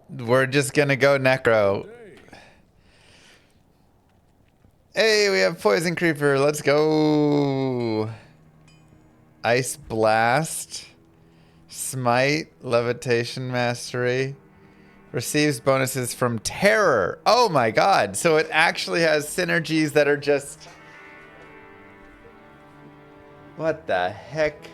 We're just gonna go Necro. Hey, we have Poison Creeper. Let's go. Ice Blast. Smite. Levitation Mastery. Receives bonuses from Terror. Oh my god. So it actually has synergies that are just... What the heck?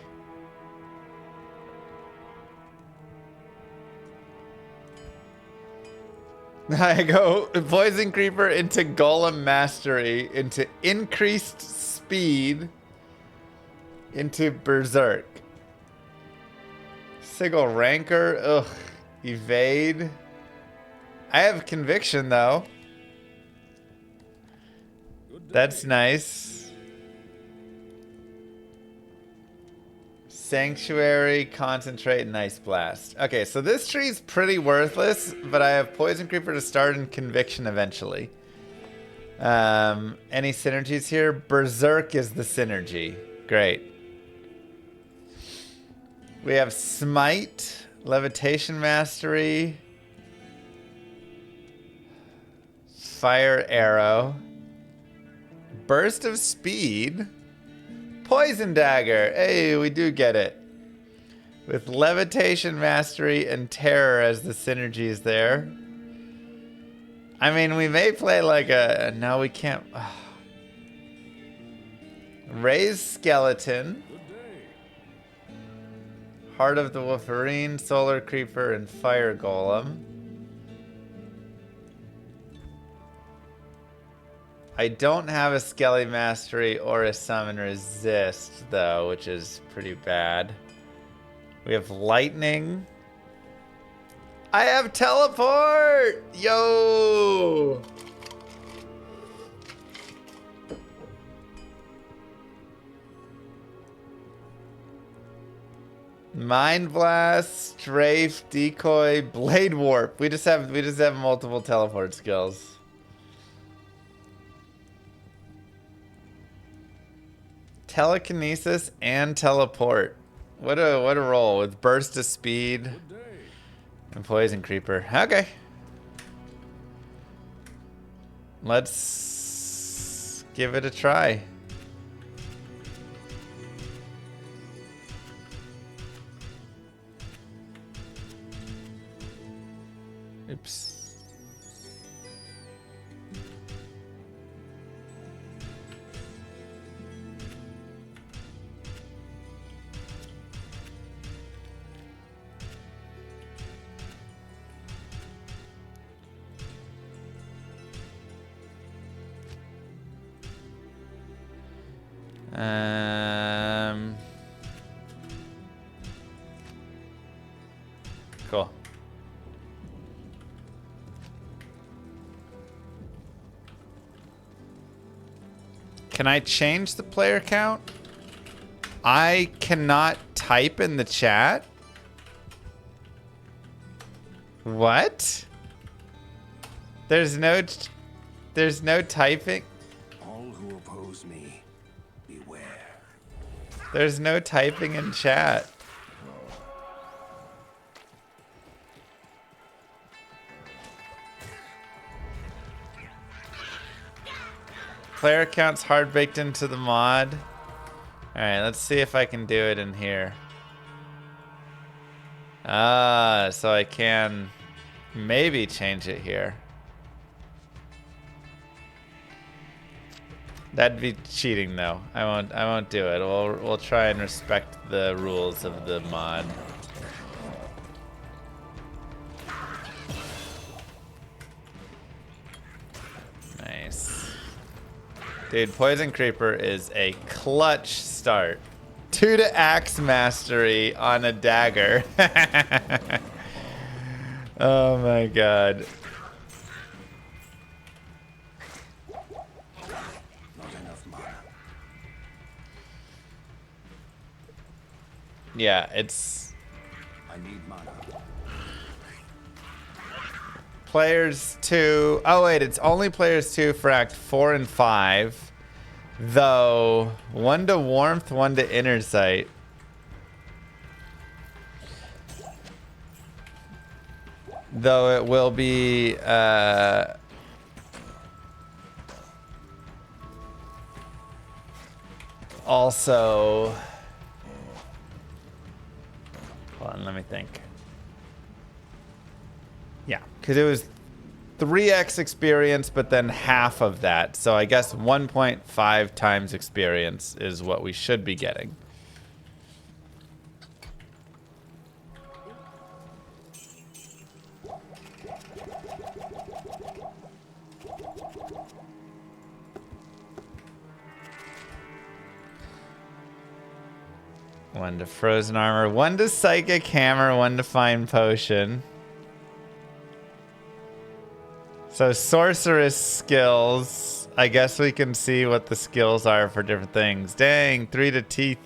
I go Poison Creeper into Golem Mastery, into Increased Speed, into Berserk. Sigil Rancor, ugh. Evade. I have Conviction though. That's nice. Sanctuary, Concentrate, and Ice Blast. Okay, so this tree's pretty worthless, but I have Poison Creeper to start and Conviction eventually. Any synergies here? Berserk is the synergy. Great. We have Smite, Levitation Mastery, Fire Arrow, Burst of Speed, Poison Dagger. Hey, we do get it. With Levitation Mastery and Terror as the synergies there. I mean, we may play like a... No, we can't. Raise Skeleton. Heart of the Wolverine, Solar Creeper, and Fire Golem. I don't have a Skelly Mastery or a Summon Resist, though, which is pretty bad. We have Lightning. I have Teleport! Yo! Mind Blast, Strafe, Decoy, Blade Warp. We just have multiple teleport skills. Telekinesis and Teleport. What a roll with Burst of Speed and Poison Creeper. Okay. Let's give it a try. Oops. Cool. Can I change the player count? I cannot type in the chat. What? There's no typing. All who oppose me, beware. There's no typing in chat. Player count's hard baked into the mod. Alright, let's see if I can do it in here. Ah, so I can maybe change it here. That'd be cheating though. I won't do it. We'll try and respect the rules of the mod. Nice. Dude, Poison Creeper is a clutch start. 2 to Axe Mastery on a dagger. Oh my god. Not enough mana. Yeah, it's... I need mana. Players 2... Oh wait, it's only players 2 for Act 4 and 5. Though, 1 to Warmth, 1 to Inner Sight. Though it will be also, hold on, let me think. Yeah, because it was 3x experience, but then half of that. So I guess 1.5 times experience is what we should be getting. One to frozen armor, one to psychic hammer, one to fine potion. So sorceress skills, I guess we can see what the skills are for different things. Dang, 3 to teeth.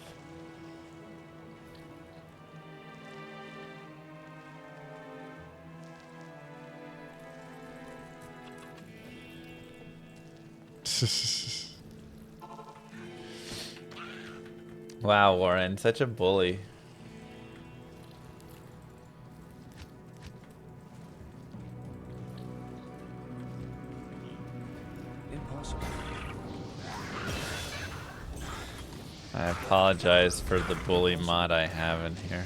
Wow, Warren, such a bully. Impossible. I apologize for the bully mod I have in here.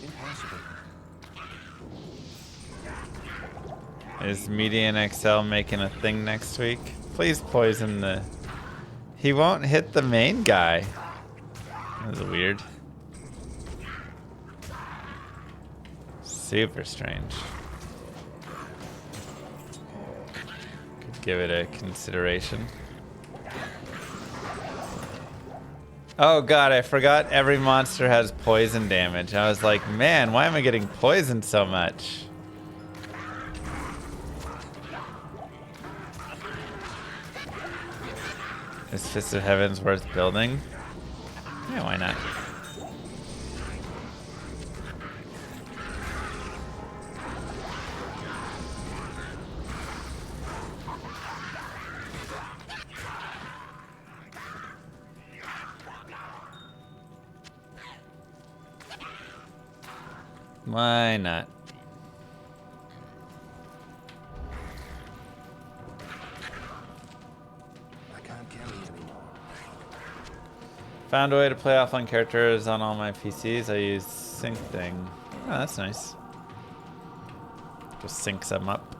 Impossible. Is Median XL making a thing next week? Please poison the... He won't hit the main guy. That was weird. Super strange. Could give it a consideration. Oh god, I forgot every monster has poison damage. I was like, man, why am I getting poisoned so much? Is Fist of Heaven's worth building? Yeah, why not? Why not? I can't carry anymore. Found a way to play offline characters on all my PCs. I use sync thing. Oh, that's nice. Just syncs them up.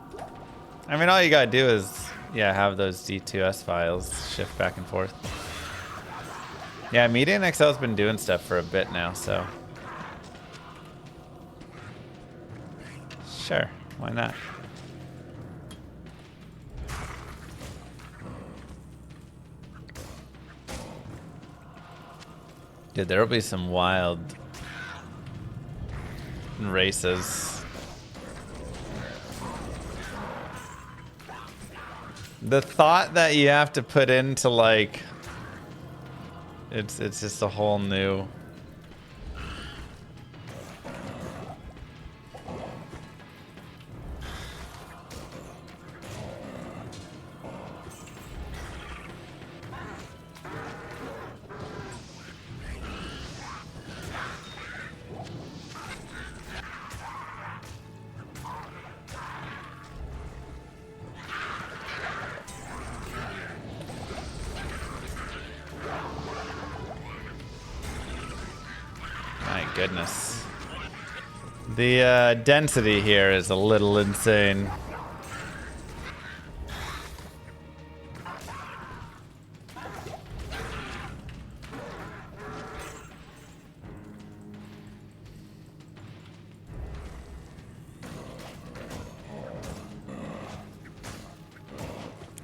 I mean, all you gotta do is, yeah, have those D2S files shift back and forth. Yeah, Median XL's been doing stuff for a bit now, so. Sure, why not? Dude, there'll be some wild races. The thought that you have to put into like, it's just a whole new. My goodness. The density here is a little insane.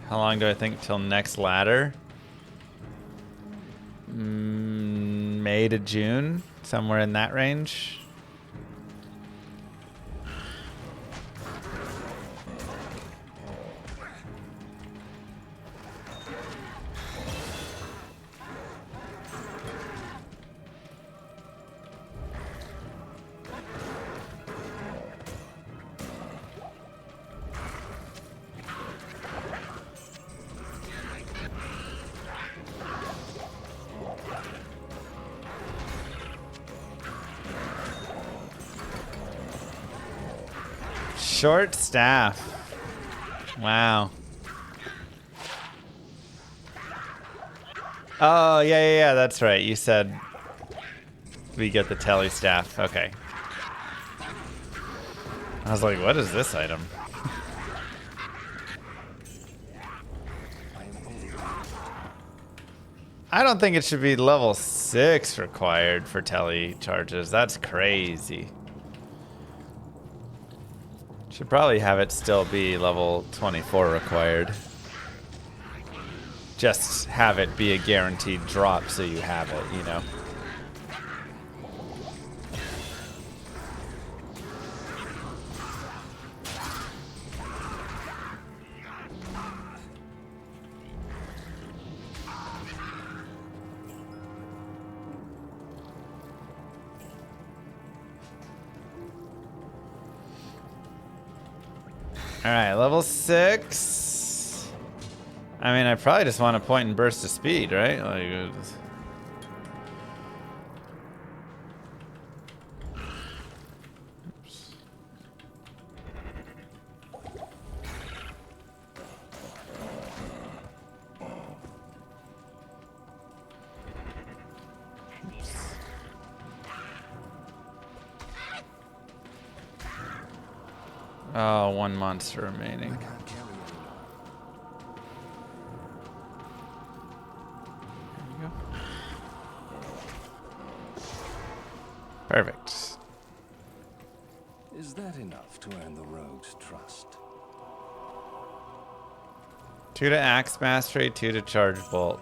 How long do I think till next ladder? May to June, somewhere in that range. Short staff. Wow. Oh, yeah, that's right. You said we get the telly staff. Okay. I was like, what is this item? I don't think it should be level 6 required for telly charges. That's crazy. Should probably have it still be level 24 required. Just have it be a guaranteed drop so you have it, you know? Alright, level 6. I mean, I probably just want a point and burst of speed, right? Like, oops. Oh, one monster remaining. Perfect. Is that enough to earn the rogue's trust? 2 to axe mastery, 2 to charge bolt.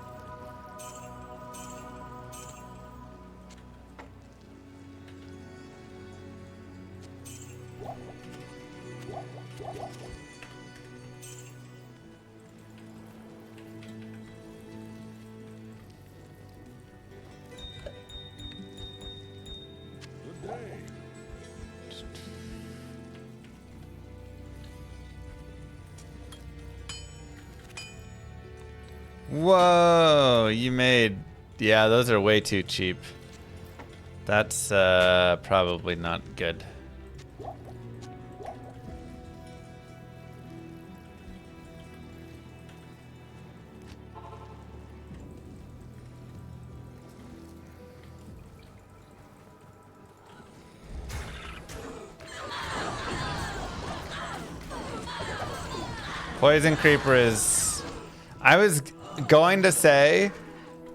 Whoa, you made... Yeah, those are way too cheap. That's probably not good. Poison Creeper is... I was going to say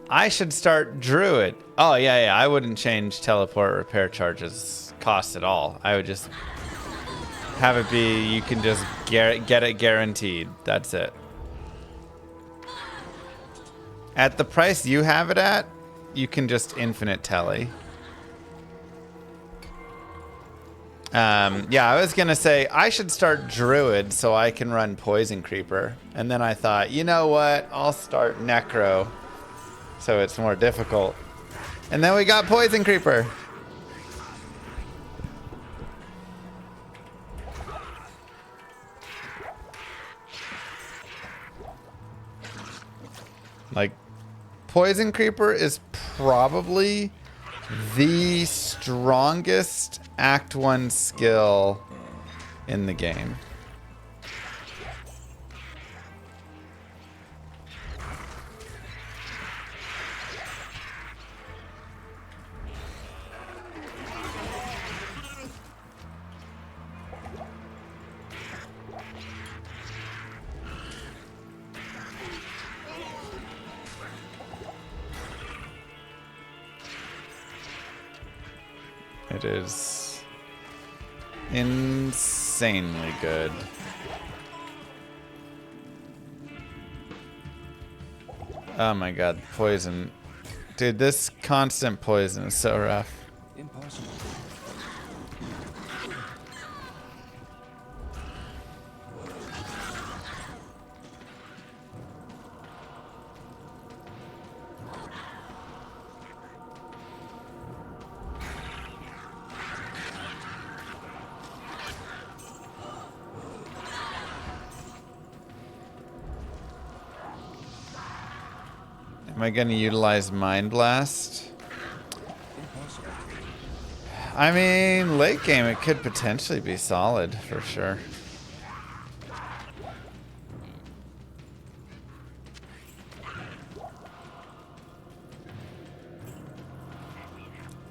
I should start Druid. Oh, yeah, I wouldn't change teleport repair charges cost at all. I would just have it be you can just get it guaranteed. That's it. At the price you have it at, you can just infinite telly. Yeah, I was gonna say I should start Druid so I can run Poison Creeper, and then I thought, you know what? I'll start Necro, so it's more difficult. And then we got Poison Creeper. Like, Poison Creeper is probably the strongest Act 1 skill in the game. It is insanely good. Oh my god, poison. Dude, this constant poison is so rough. Impossible. Am I gonna utilize Mind Blast? I mean, late game it could potentially be solid for sure.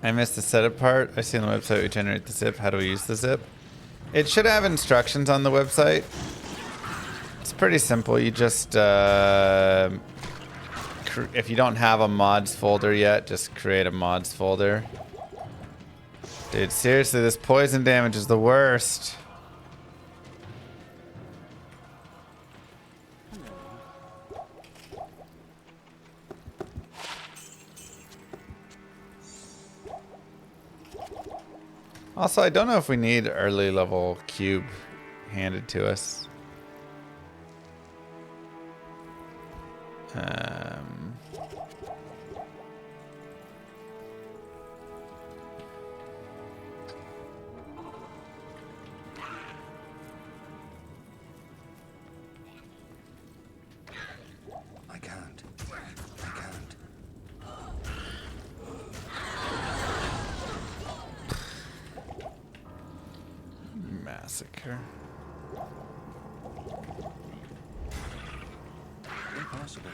I missed the setup part. I see on the website we generate the zip. How do we use the zip? It should have instructions on the website. It's pretty simple. You just, if you don't have a mods folder yet, just create a mods folder. Dude, seriously, this poison damage is the worst. Also, I don't know if we need early level cube handed to us. I can't. Massacre. Impossible.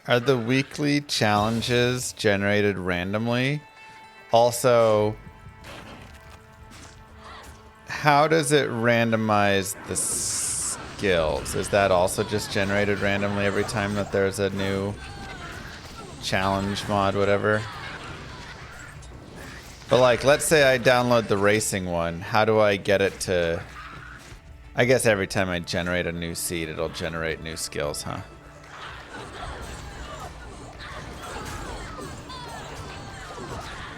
Are the weekly challenges generated randomly? Also, how does it randomize the skills? Is that also just generated randomly every time that there's a new challenge mod, whatever? But like, let's say I download the racing one. How do I get it to... I guess every time I generate a new seed, it'll generate new skills, huh?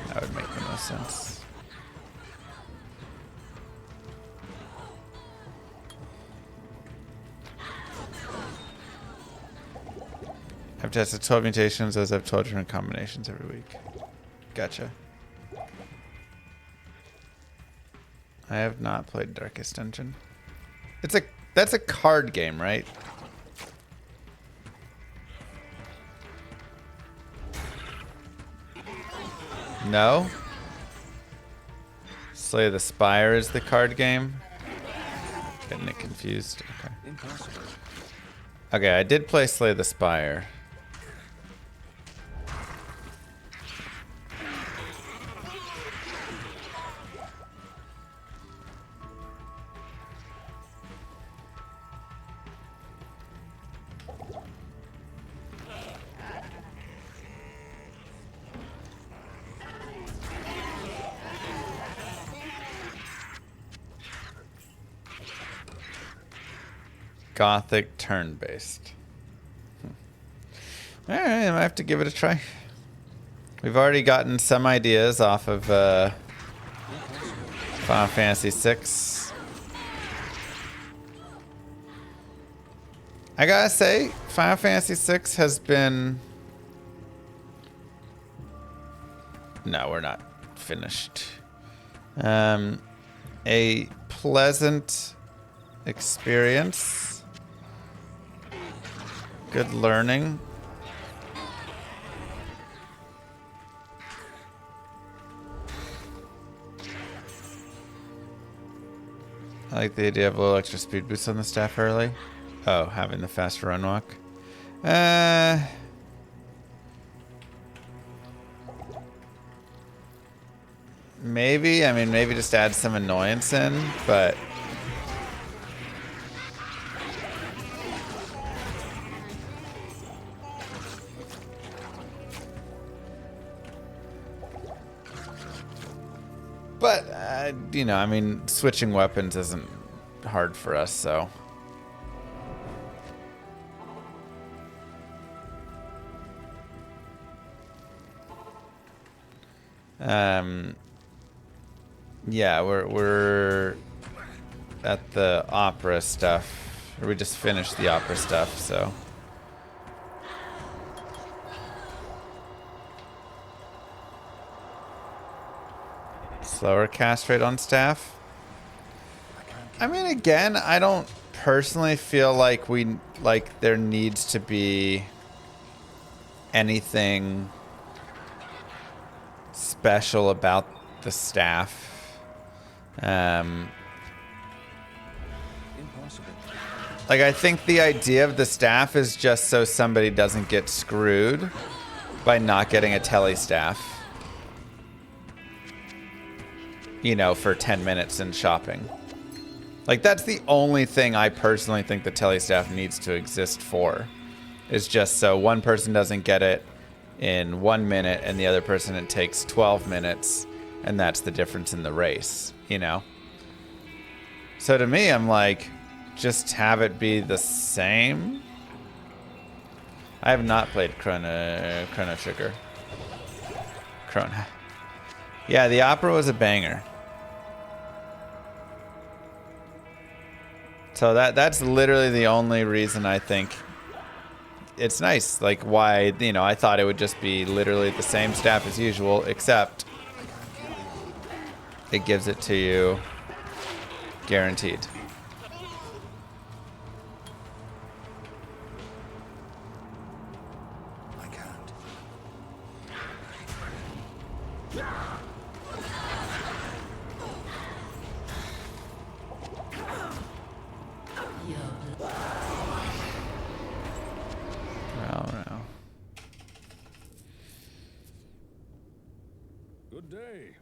That would make the most sense. I've tested 12 mutations as I've 12 different combinations every week. Gotcha. I have not played Darkest Dungeon. That's a card game, right? No? Slay the Spire is the card game? Getting it confused. Okay. Impossible. Okay, I did play Slay the Spire. Gothic turn-based. Alright, I might have to give it a try. We've already gotten some ideas off of Final Fantasy VI. I gotta say, Final Fantasy VI has been... No, we're not finished. A pleasant experience. Good learning. I like the idea of a little extra speed boost on the staff early. Oh, having the faster run walk. Maybe. I mean, maybe just add some annoyance in, but... But, you know, I mean, switching weapons isn't hard for us, so... Yeah, we're at the opera stuff. Or we just finished the opera stuff, so... Slower cast rate on staff. I mean, again, I don't personally feel like there needs to be anything special about the staff. Impossible. Like, I think the idea of the staff is just so somebody doesn't get screwed by not getting a tele staff. You know, for 10 minutes in shopping. Like, that's the only thing I personally think the tele staff needs to exist for. Is just so one person doesn't get it in 1 minute and the other person it takes 12 minutes. And that's the difference in the race, you know? So to me, I'm like, just have it be the same. I have not played Chrono Trigger. Yeah, the opera was a banger. So that's literally the only reason I think it's nice. Like, why, you know, I thought it would just be literally the same staff as usual, except it gives it to you guaranteed. I can't. No. Good day.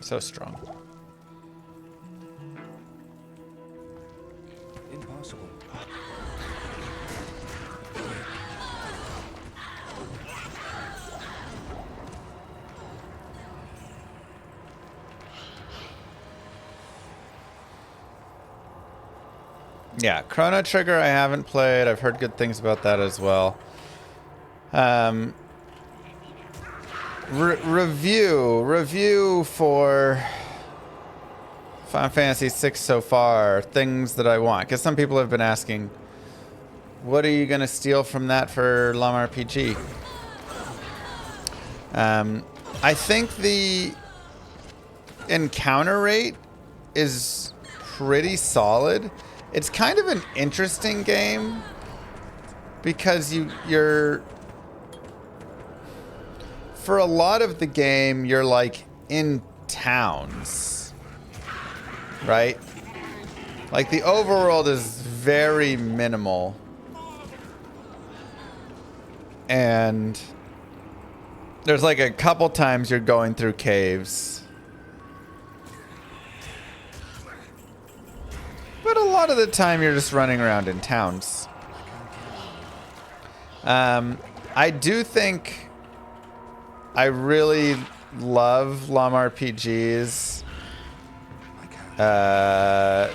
So strong. Impossible. Yeah, Chrono Trigger I haven't played. I've heard good things about that as well. Review for Final Fantasy VI so far. Things that I want. Because some people have been asking, what are you going to steal from that for LAM RPG? I think the encounter rate is pretty solid. It's kind of an interesting game because you're for a lot of the game you're like in towns, right? Like the overworld is very minimal, and there's like a couple times you're going through caves. But a lot of the time you're just running around in towns. I do think I really love LAM RPGs.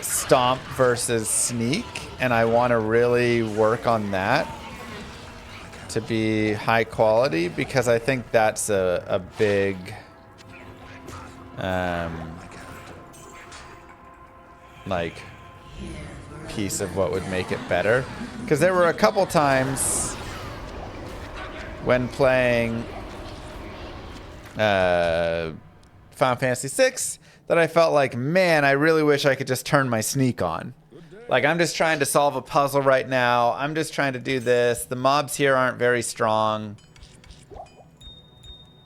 Stomp versus Sneak, and I want to really work on that to be high quality because I think that's a big like piece of what would make it better, because there were a couple times when playing Final Fantasy VI that I felt like, man, I really wish I could just turn my Sneak on. Like, I'm just trying to solve a puzzle right now. I'm just trying to do this. The mobs here aren't very strong.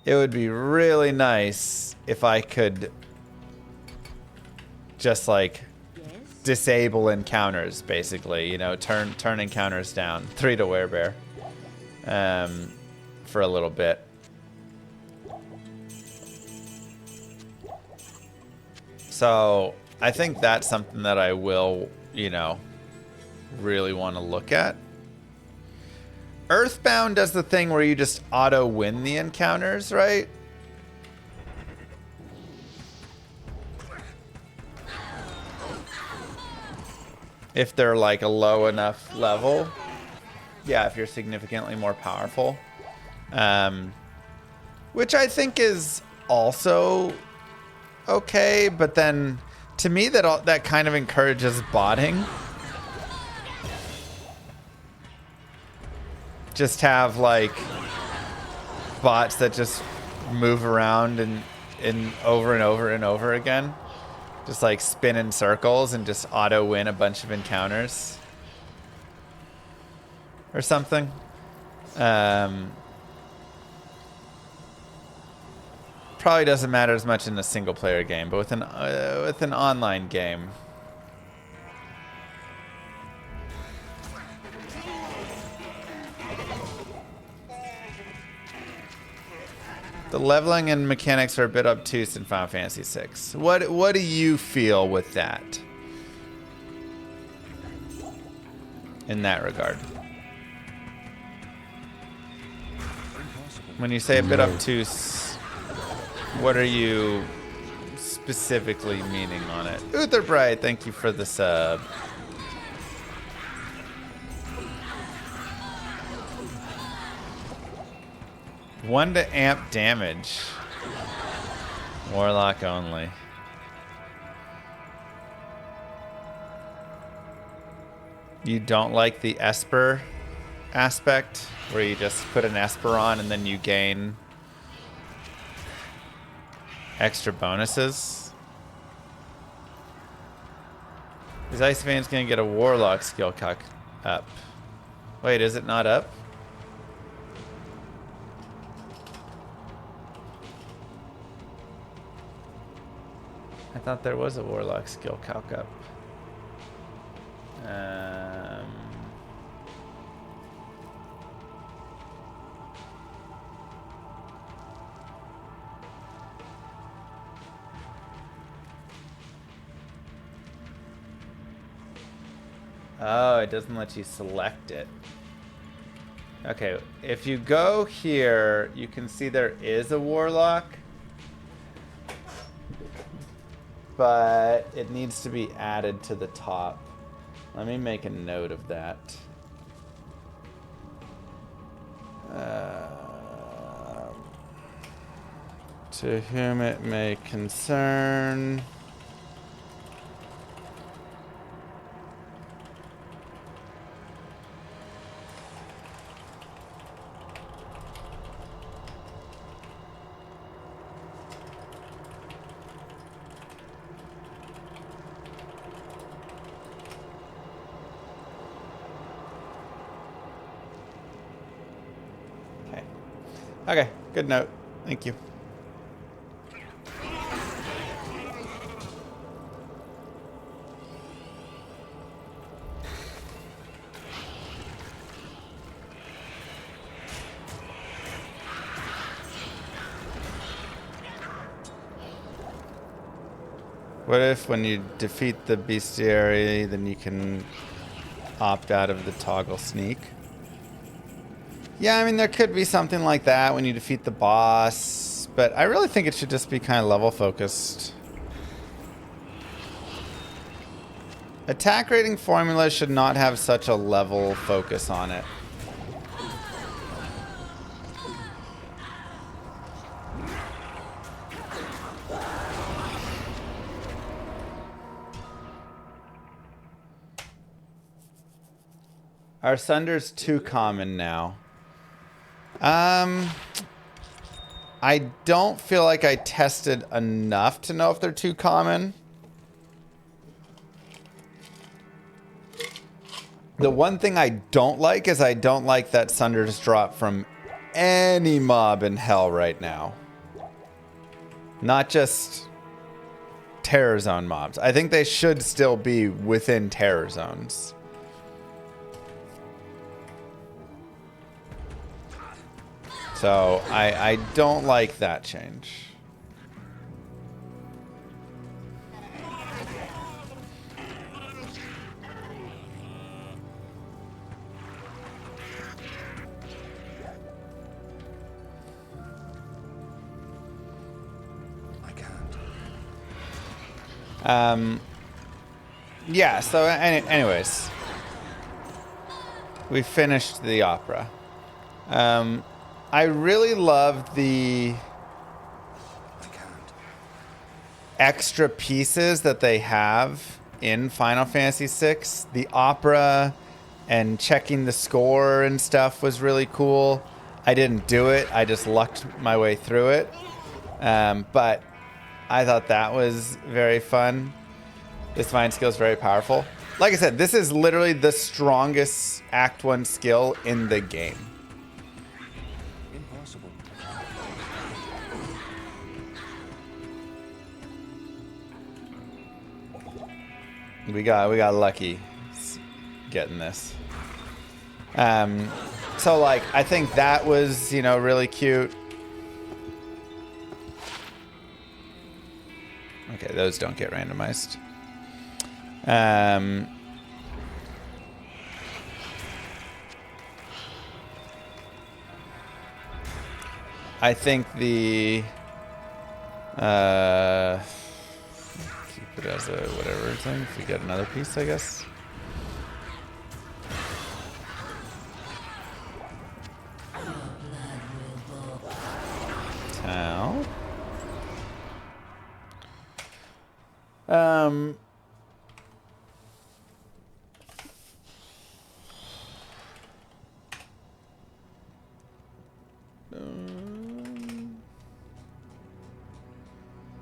It would be really nice if I could just like disable encounters, basically, you know, turn encounters down. 3 to Werebear for a little bit. So I think that's something that I will, you know, really want to look at. Earthbound does the thing where you just auto win the encounters, right? If they're like a low enough level. Yeah, if you're significantly more powerful. Which I think is also okay, but then to me that kind of encourages botting. just have like bots that just move around and over and over and over again, just like spin in circles and just auto win a bunch of encounters or something. Probably doesn't matter as much in a single player game, but with an online game. The leveling and mechanics are a bit obtuse in Final Fantasy VI. What do you feel with that? In that regard. When you say a bit obtuse, what are you specifically meaning on it? Utherbright, thank you for the sub. One to amp damage. Warlock only. You don't like the Esper aspect, where you just put an Esper on and then you gain extra bonuses? Is Ice Veins gonna get a Warlock skill cock up? Wait, is it not up? I thought there was a Warlock skill calc up. Oh, it doesn't let you select it. Okay, if you go here, you can see there is a Warlock. But it needs to be added to the top. Let me make a note of that. To whom it may concern. Okay, good note. Thank you. What if when you defeat the bestiary, then you can opt out of the toggle sneak? Yeah, I mean, there could be something like that when you defeat the boss, but I really think it should just be kind of level focused. Attack rating formula should not have such a level focus on it. Are Sunders too common now? I don't feel like I tested enough to know if they're too common. The one thing I don't like is I don't like that Sunders drop from any mob in hell right now. Not just Terror Zone mobs. I think they should still be within Terror Zones. So I don't like that change. I can't. Yeah, so anyways. We finished the opera. I really love the extra pieces that they have in Final Fantasy VI. The opera, and checking the score and stuff was really cool. I didn't do it. I just lucked my way through it. But I thought that was very fun. This Divine skill is very powerful. Like I said, this is literally the strongest Act 1 skill in the game. Impossible. We got lucky getting this. So like I think that was, you know, really cute. Okay, those don't get randomized. I think the keep it as a whatever thing. If we get another piece, I guess. Tau.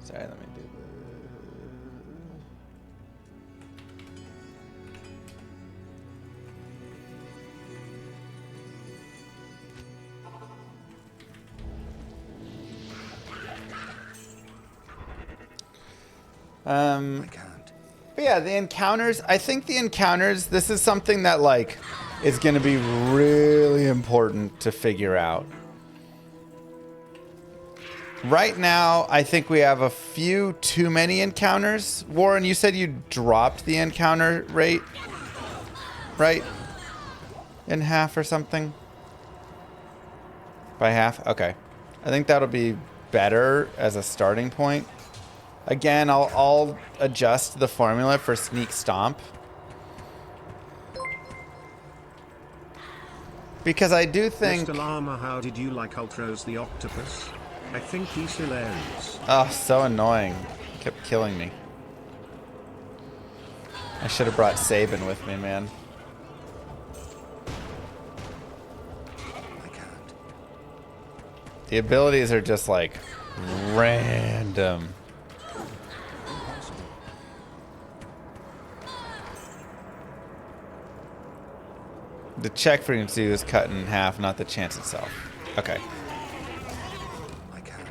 Sorry, let me do I can't. But yeah, the encounters, I think the encounters, this is something that like is going to be really important to figure out. Right now, I think we have a few too many encounters. Warren, you said you dropped the encounter rate, right? In half or something? By half? Okay. I think that'll be better as a starting point. Again, I'll adjust the formula for Sneak Stomp. Because I do think... Mr. Llama, how did you like Ultros the Octopus? I think he's hilarious. Oh, so annoying. Kept killing me. I should have brought Sabin with me, man. I can't. The abilities are just like random. Impossible. The check frequency was cut in half, not the chance itself. Okay. I can't.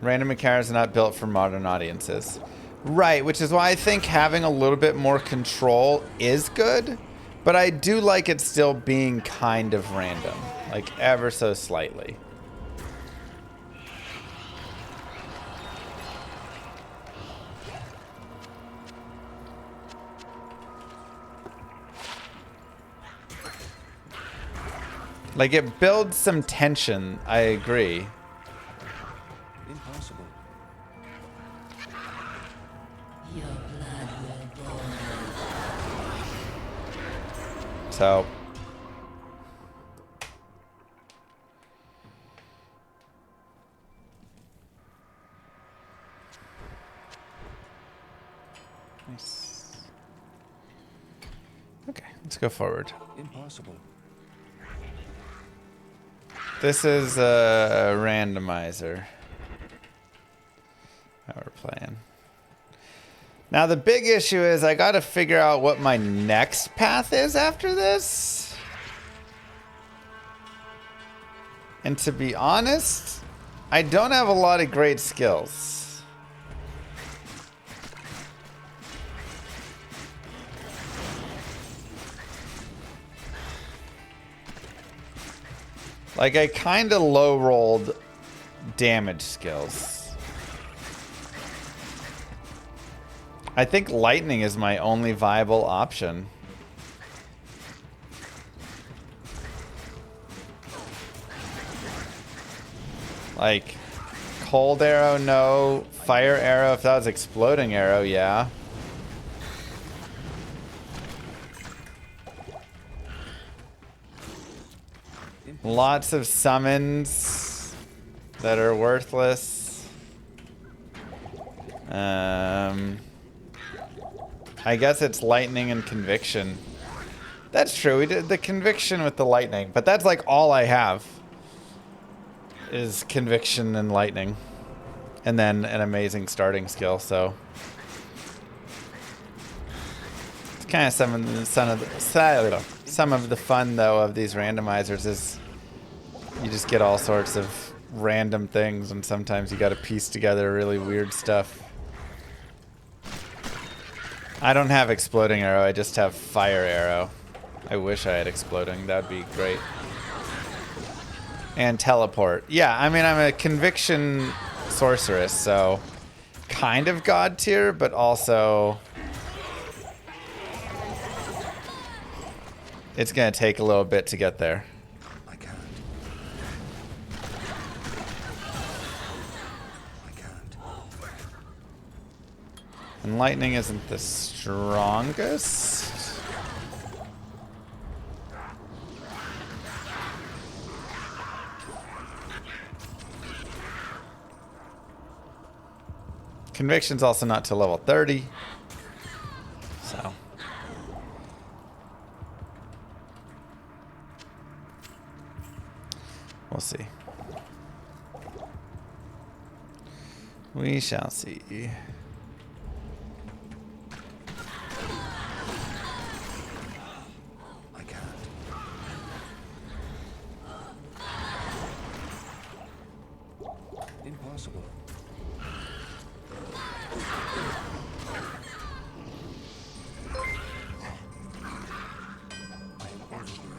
Random encounters are not built for modern audiences. Right, which is why I think having a little bit more control is good, but I do like it still being kind of random, like ever so slightly. Like it builds some tension, I agree. Impossible. So nice. Okay, let's go forward. Impossible. This is a randomizer. How we're playing. Now the big issue is I gotta figure out what my next path is after this. And to be honest, I don't have a lot of great skills. Like I kinda low rolled damage skills. I think lightning is my only viable option. Like, cold arrow, no. Fire arrow, if that was exploding arrow, yeah. Lots of summons that are worthless. I guess it's lightning and conviction. That's true. We did the conviction with the lightning, but that's like all I have is conviction and lightning, and then an amazing starting skill. So it's kind of some of the fun though of these randomizers is you just get all sorts of random things, and sometimes you got to piece together really weird stuff. I don't have exploding arrow. I just have fire arrow. I wish I had exploding. That'd be great. And teleport. Yeah, I mean, I'm a conviction sorceress, so kind of god tier, but also it's gonna take a little bit to get there. I can't. I can't. And lightning isn't the strongest. Conviction's also not till level 30. So. We'll see. We shall see. I can't. Impossible.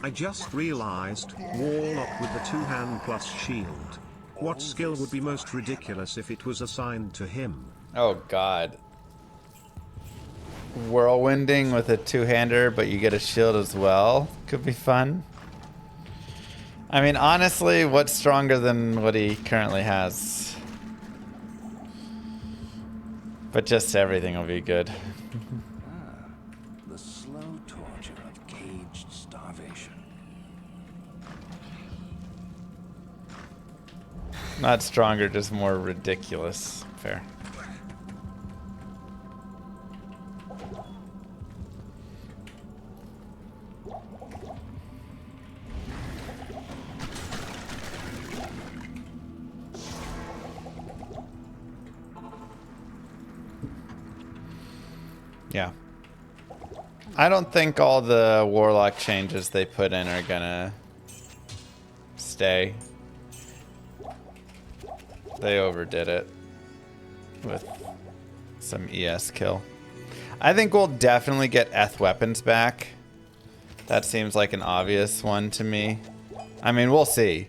I just realized, Warlock with the 2-hand plus shield. What skill would be most ridiculous if it was assigned to him? Oh god. Whirlwinding with a 2-hander, but you get a shield as well. Could be fun. I mean, honestly, what's stronger than what he currently has? But just everything will be good. The slow torture of caged starvation. Not stronger, just more ridiculous. Fair. Yeah. I don't think all the Warlock changes they put in are gonna stay. They overdid it with some ES kill. I think we'll definitely get Eth weapons back. That seems like an obvious one to me. I mean, we'll see.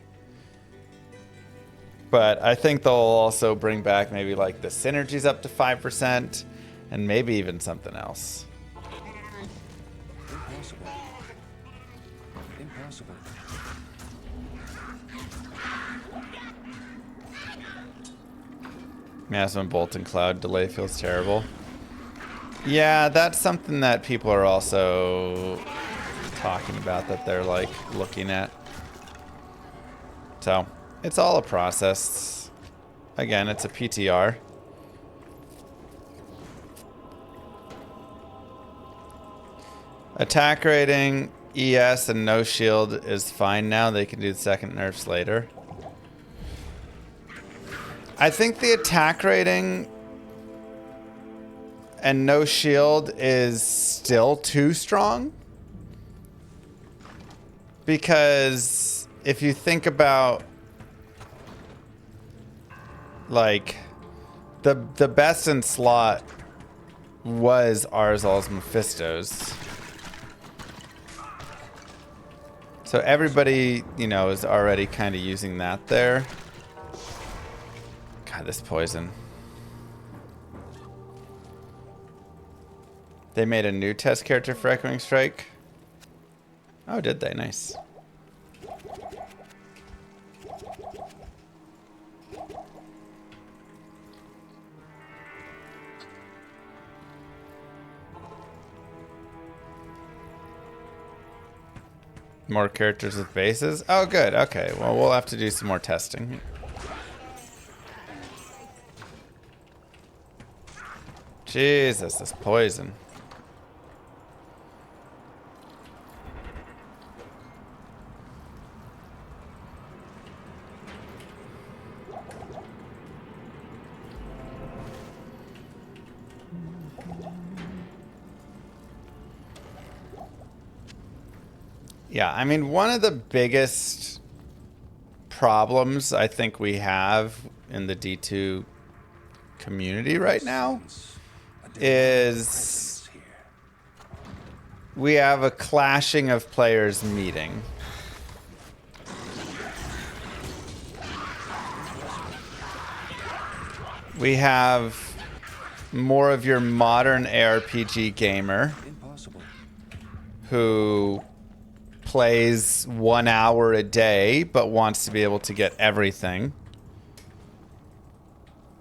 But I think they'll also bring back maybe like the synergies up to 5%. And maybe even something else. Impossible. Impossible. Massive Bolt and Cloud delay feels terrible. Yeah, that's something that people are also talking about, that they're like looking at. So it's all a process. Again, it's a PTR. Attack rating, ES, and no shield is fine now. They can do the second nerfs later. I think the attack rating and no shield is still too strong. Because if you think about like the best in slot was Arzal's Mephistos. So everybody, you know, is already kind of using that there. God, this poison. They made a new test character for Echoing Strike. Oh, did they? Nice. More characters with bases? Oh, good. Okay. Well, we'll have to do some more testing. Jesus, this poison. Yeah, I mean, one of the biggest problems I think we have in the D2 community right now is we have a clashing of players meeting. We have more of your modern ARPG gamer who plays 1 hour a day but wants to be able to get everything.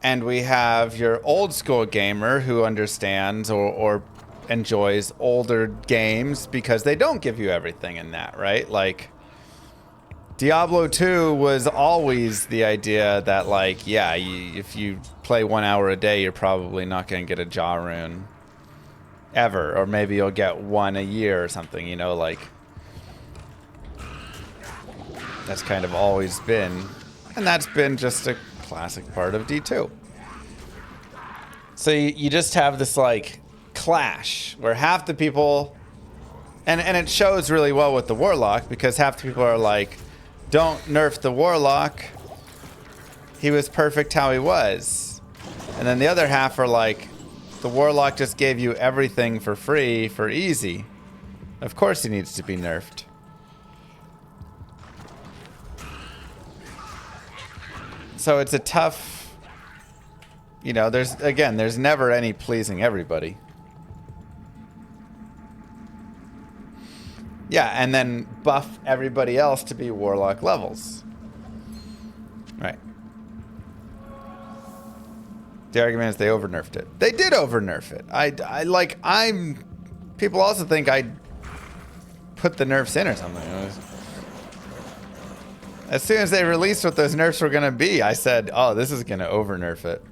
And we have your old school gamer who understands or enjoys older games because they don't give you everything in that, right? Like, Diablo 2 was always the idea that, like, yeah, if you play 1 hour a day, you're probably not going to get a jaw rune ever. Or maybe you'll get one a year or something, you know, like, that's kind of always been. And that's been just a classic part of D2. So you just have this, like, clash where half the people, and it shows really well with the Warlock, because half the people are like, don't nerf the Warlock, he was perfect how he was. And then the other half are like, the Warlock just gave you everything for free for easy. Of course he needs to be nerfed. So it's a tough, you know, there's never any pleasing everybody. Yeah, and then buff everybody else to be Warlock levels. Right. The argument is they over-nerfed it. They did over-nerf it. People also think I put the nerfs in or something. As soon as they released what those nerfs were going to be, I said, oh, this is going to over-nerf it.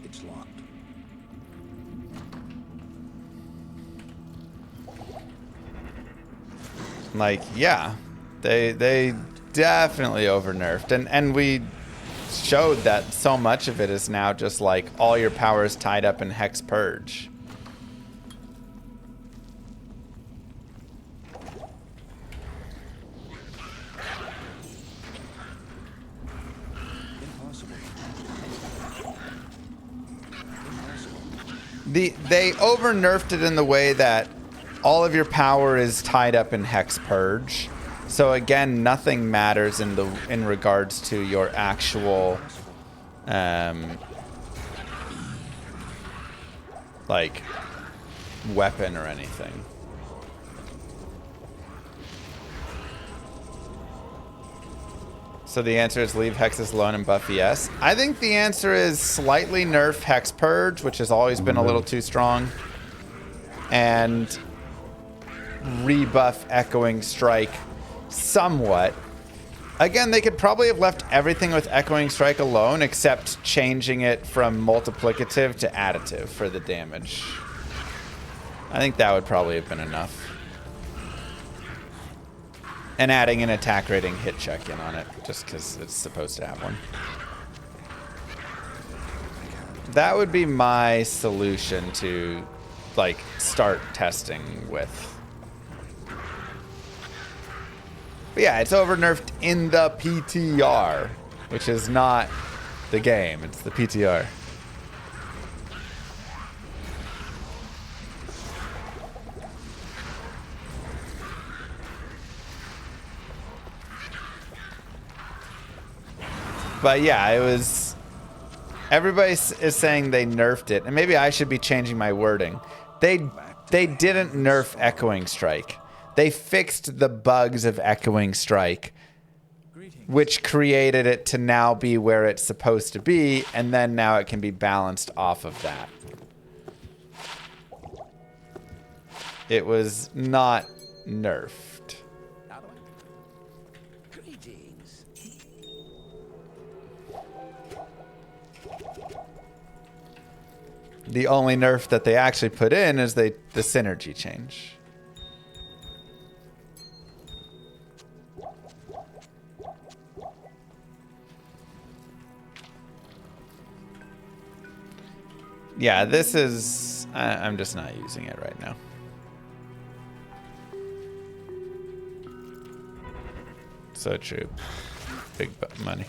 It's locked. Like, yeah, they definitely over-nerfed. And we showed that so much of it is now just like all your power is tied up in Hex Purge. They over-nerfed it in the way that all of your power is tied up in Hex Purge. So again, nothing matters in regards to your actual like weapon or anything. So the answer is leave Hexes alone and buff ES. I think the answer is slightly nerf Hex Purge, which has always been a little too strong, and rebuff Echoing Strike somewhat. Again, they could probably have left everything with Echoing Strike alone, except changing it from multiplicative to additive for the damage. I think that would probably have been enough. And adding an attack rating hit check in on it, just because it's supposed to have one. That would be my solution to, like, start testing with. But yeah, it's over-nerfed in the PTR, which is not the game, it's the PTR. But yeah, it was... Everybody is saying they nerfed it, and maybe I should be changing my wording. They didn't nerf Echoing Strike. They fixed the bugs of Echoing Strike, which created it to now be where it's supposed to be, and then now it can be balanced off of that. It was not nerfed. The only nerf that they actually put in is the synergy change. Yeah, this is... I'm just not using it right now. So true. Big money.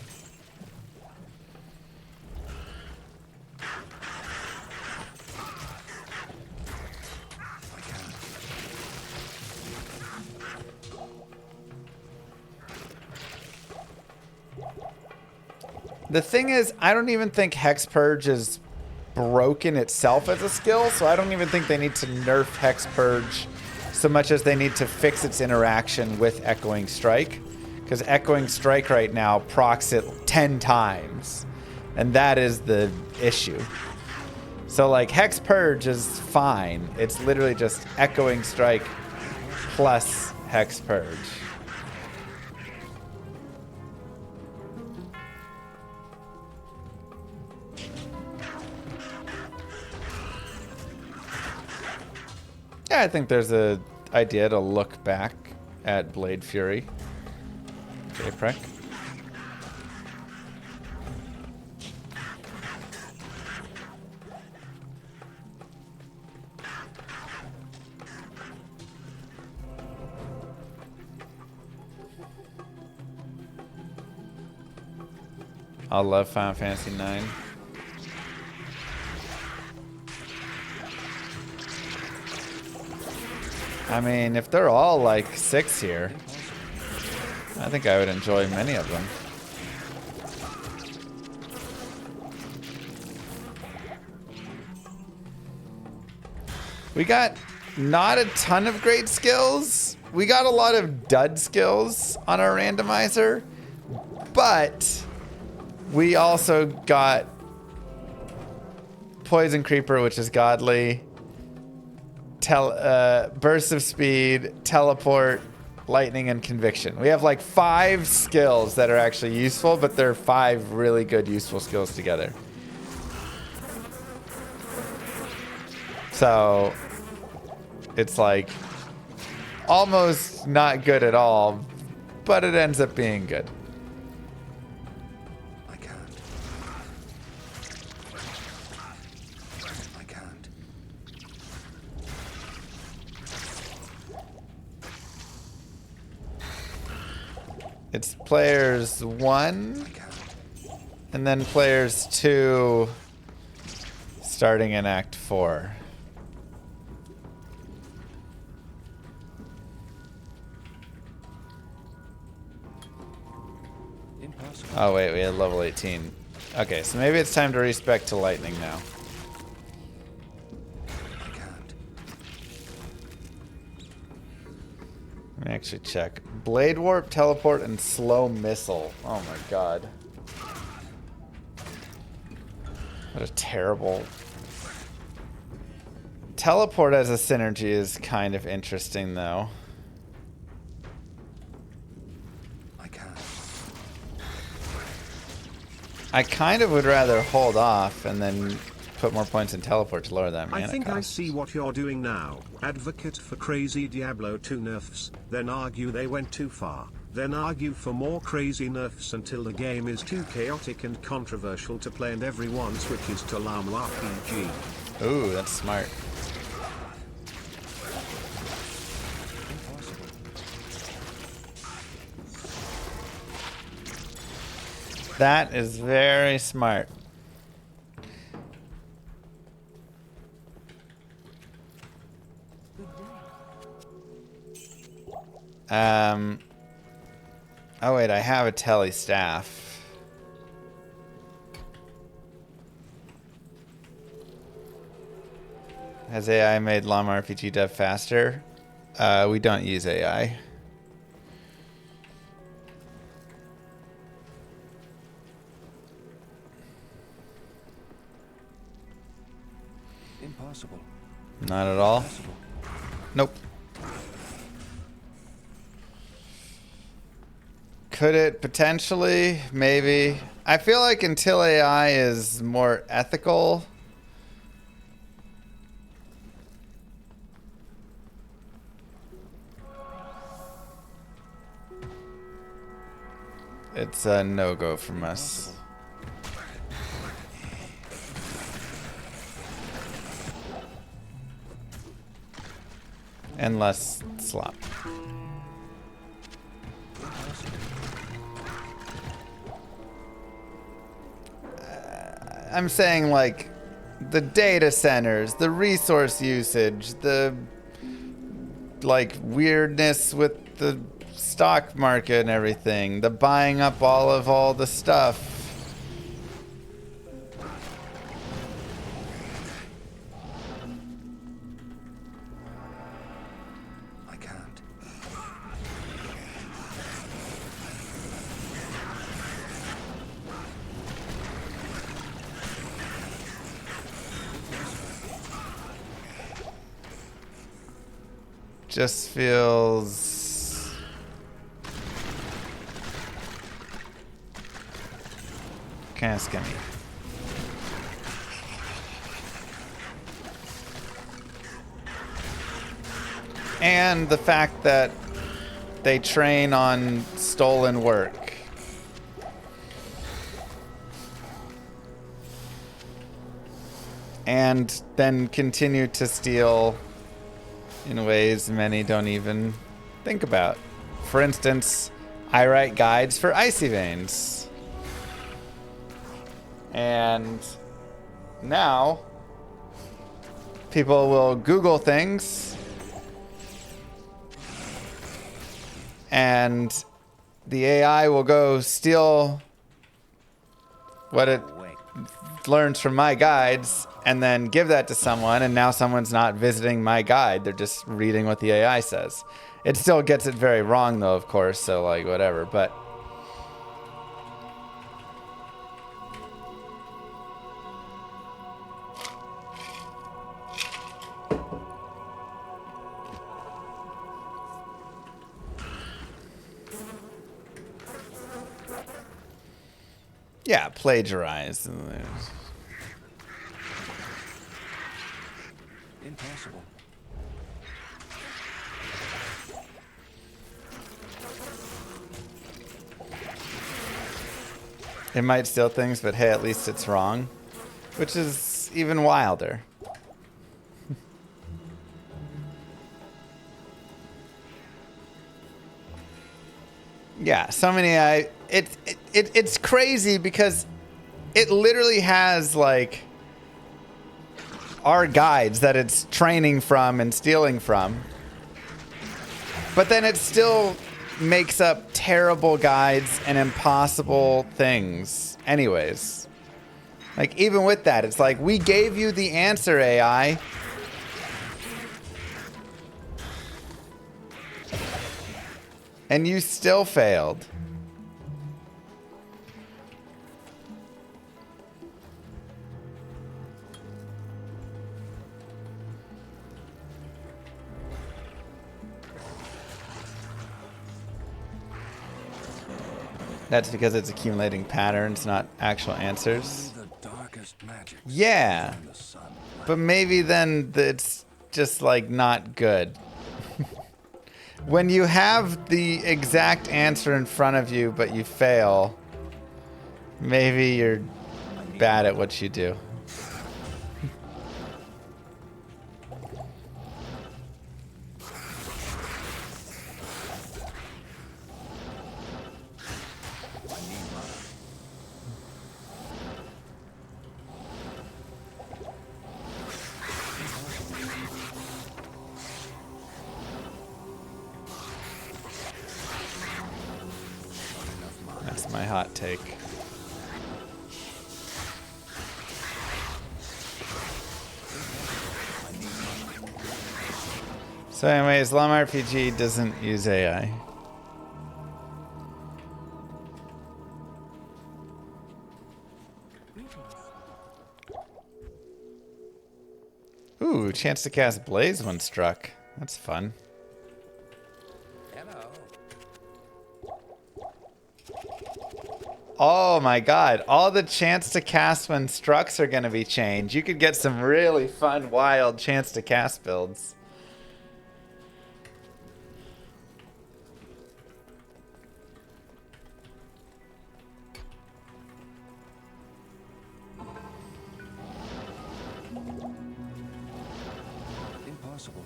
The thing is, I don't even think Hex Purge is broken itself as a skill, so I don't even think they need to nerf Hex Purge so much as they need to fix its interaction with Echoing Strike. Because Echoing Strike right now procs it 10 times. And that is the issue. So like Hex Purge is fine. It's literally just Echoing Strike plus Hex Purge. Yeah, I think there's a idea to look back at Blade Fury. J-Prec. I love Final Fantasy IX. I mean, if they're all like 6 here, I think I would enjoy many of them. We got not a ton of great skills. We got a lot of dud skills on our randomizer, but we also got Poison Creeper, which is godly, Burst of Speed, Teleport, Lightning, and Conviction. We have like 5 skills that are actually useful, but they're 5 really good useful skills together. So it's like almost not good at all, but it ends up being good. I can't. I can't. It's players 1 and then players 2 starting in Act 4. Oh wait, we had level 18. Okay, so maybe it's time to respec to Lightning now. I can't. Let me actually check. Blade Warp, Teleport, and Slow Missile. Oh my god. What a terrible... Teleport as a synergy is kind of interesting though. I kind of would rather hold off and then put more points in teleport to lower that mana I think cost. I see what you're doing now. Advocate for crazy Diablo 2 nerfs, then argue they went too far, then argue for more crazy nerfs until the game is too chaotic and controversial to play and everyone switches to LAM RPG. Ooh, that's smart. That is very smart. Oh wait, I have a telly staff. Has AI made LAM RPG dev faster? We don't use AI. Impossible. Not at all. Impossible. Nope. Could it potentially? Maybe. I feel like until AI is more ethical, it's a no-go from us. And less slop. I'm saying like the data centers, the resource usage, the like weirdness with the stock market and everything, the buying up all the stuff. I can't. Just feels kind of scummy. And the fact that they train on stolen work. And then continue to steal in ways many don't even think about. For instance, I write guides for icy veins. And now people will Google things and the AI will go steal what it learns from my guides and then give that to someone, and now someone's not visiting my guide, they're just reading what the AI says. It still gets it very wrong though, of course, so like whatever, but yeah, plagiarize. Impossible. It might steal things, but hey, at least it's wrong. Which is even wilder. Yeah, so many it's crazy because it literally has like our guides that it's training from and stealing from. But then it still makes up terrible guides and impossible things anyways. Like even with that, it's like we gave you the answer, AI. And you still failed. That's because it's accumulating patterns, not actual answers. The darkest magic. Yeah. The sun. But maybe then it's just like not good. When you have the exact answer in front of you, but you fail, maybe you're bad at what you do. That's my hot take. So anyways, Lum RPG doesn't use AI. Ooh, chance to cast Blaze when struck. That's fun. Oh my god, all the chance to cast when strucks are going to be changed. You could get some really fun, wild chance to cast builds. Impossible.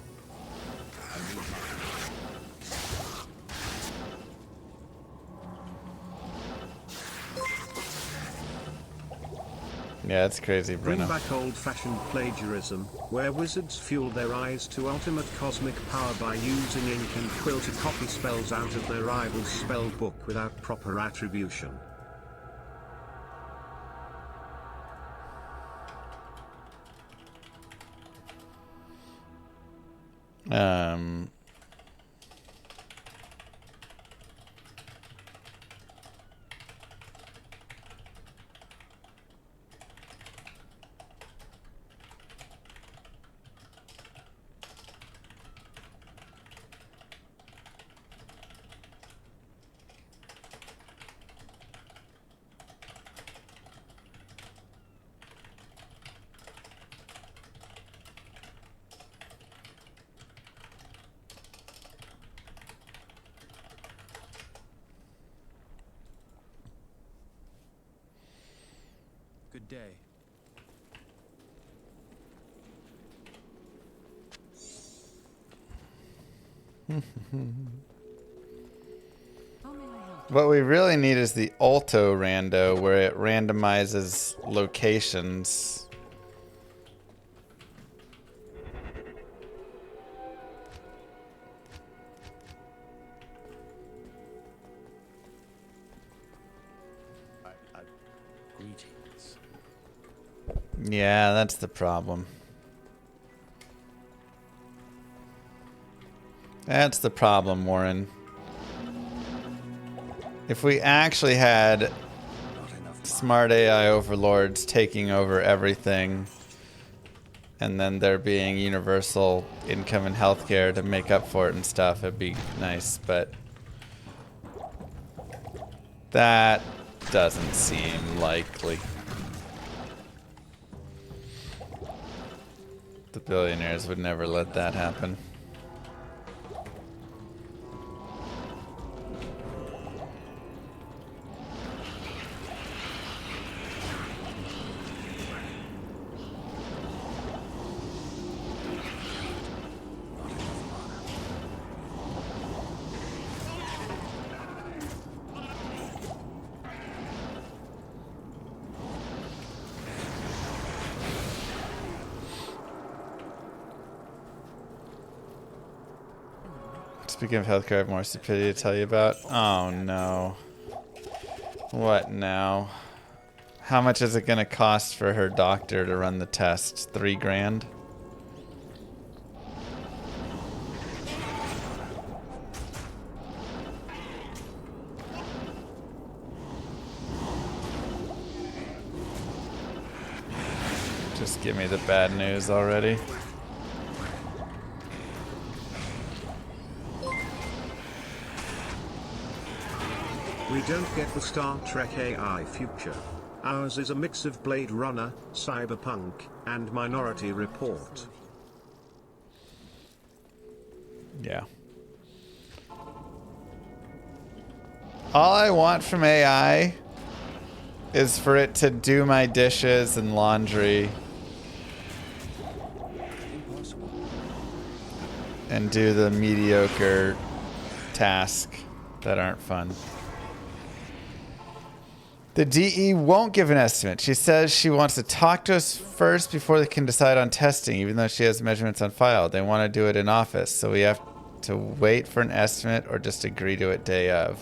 Yeah, it's crazy, Bring Bruno. back old-fashioned plagiarism, where wizards fueled their eyes to ultimate cosmic power by using ink and quill to copy spells out of their rival's spell book without proper attribution. Good day. What we really need is the Alto Rando, where it randomizes locations. Greetings. Yeah, that's the problem. That's the problem, Warren. If we actually had smart AI overlords taking over everything, and then there being universal income and healthcare to make up for it and stuff, it'd be nice, but that doesn't seem likely. The billionaires would never let that happen. Speaking of healthcare, I have more stupidity to tell you about. Oh no. What now? How much is it gonna cost for her doctor to run the test? 3 grand? Just give me the bad news already. We don't get the Star Trek AI future. Ours is a mix of Blade Runner, Cyberpunk, and Minority Report. Yeah. All I want from AI is for it to do my dishes and laundry and do the mediocre tasks that aren't fun. The DE won't give an estimate. She says she wants to talk to us first before they can decide on testing, even though she has measurements on file. They want to do it in office, so we have to wait for an estimate or just agree to it day of.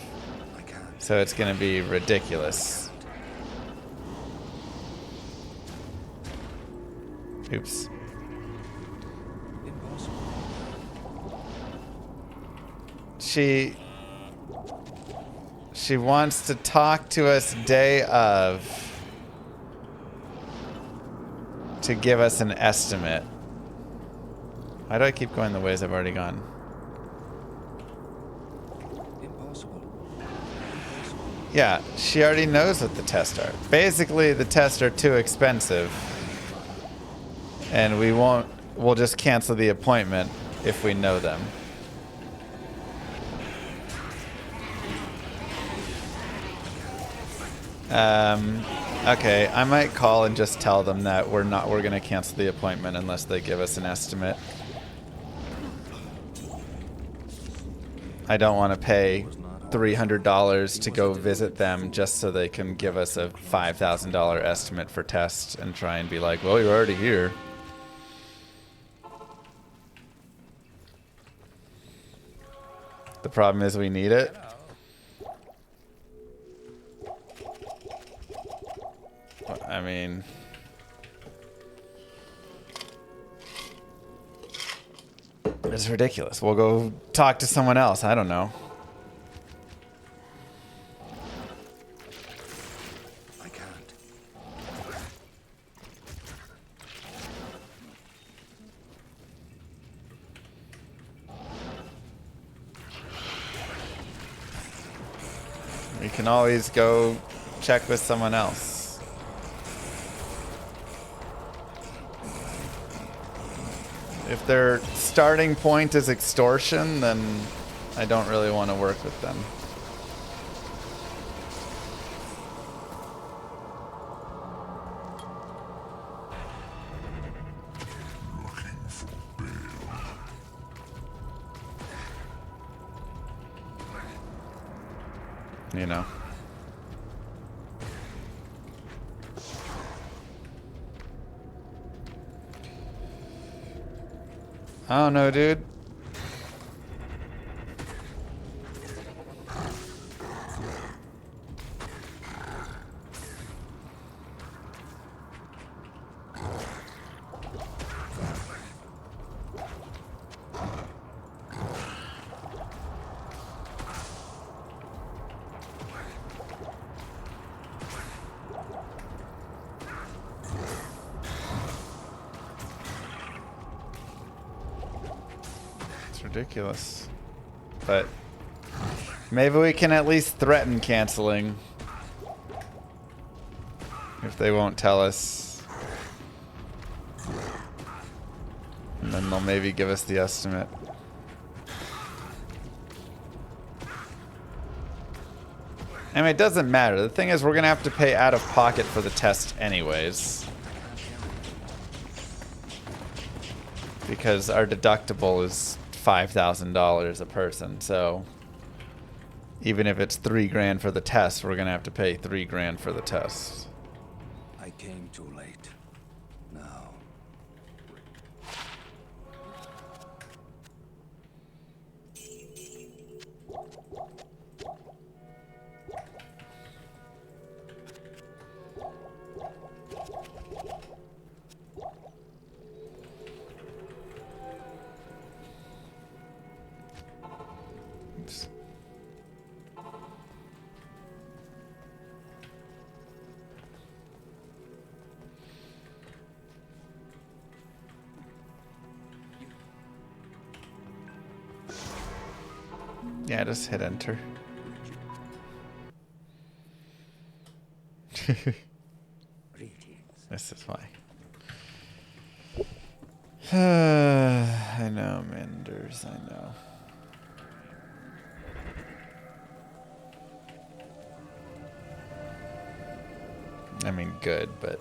So it's going to be ridiculous. Oops. She wants to talk to us day of to give us an estimate. Why do I keep going the ways I've already gone? Yeah, she already knows what the tests are. Basically, the tests are too expensive. And we'll just cancel the appointment if we know them. Okay, I might call and just tell them that we're gonna cancel the appointment unless they give us an estimate. I don't want to pay $300 to go visit them just so they can give us a $5,000 estimate for tests and try and be like, well, you're already here. The problem is we need it. I mean... It's ridiculous. We'll go talk to someone else. I don't know. I can't. We can always go check with someone else. If their starting point is extortion, then I don't really want to work with them. You know. I don't know, dude. Ridiculous. But maybe we can at least threaten canceling if they won't tell us. And then they'll maybe give us the estimate. I mean, it doesn't matter. The thing is, we're gonna have to pay out of pocket for the test anyways. Because our deductible is $5,000 a person, so even if it's $3 grand for the test, we're gonna have to pay $3 grand for the test. I came too late. Now. Oops. Yeah, just hit enter. This is why. I know, Manders, I know. I mean, good, but...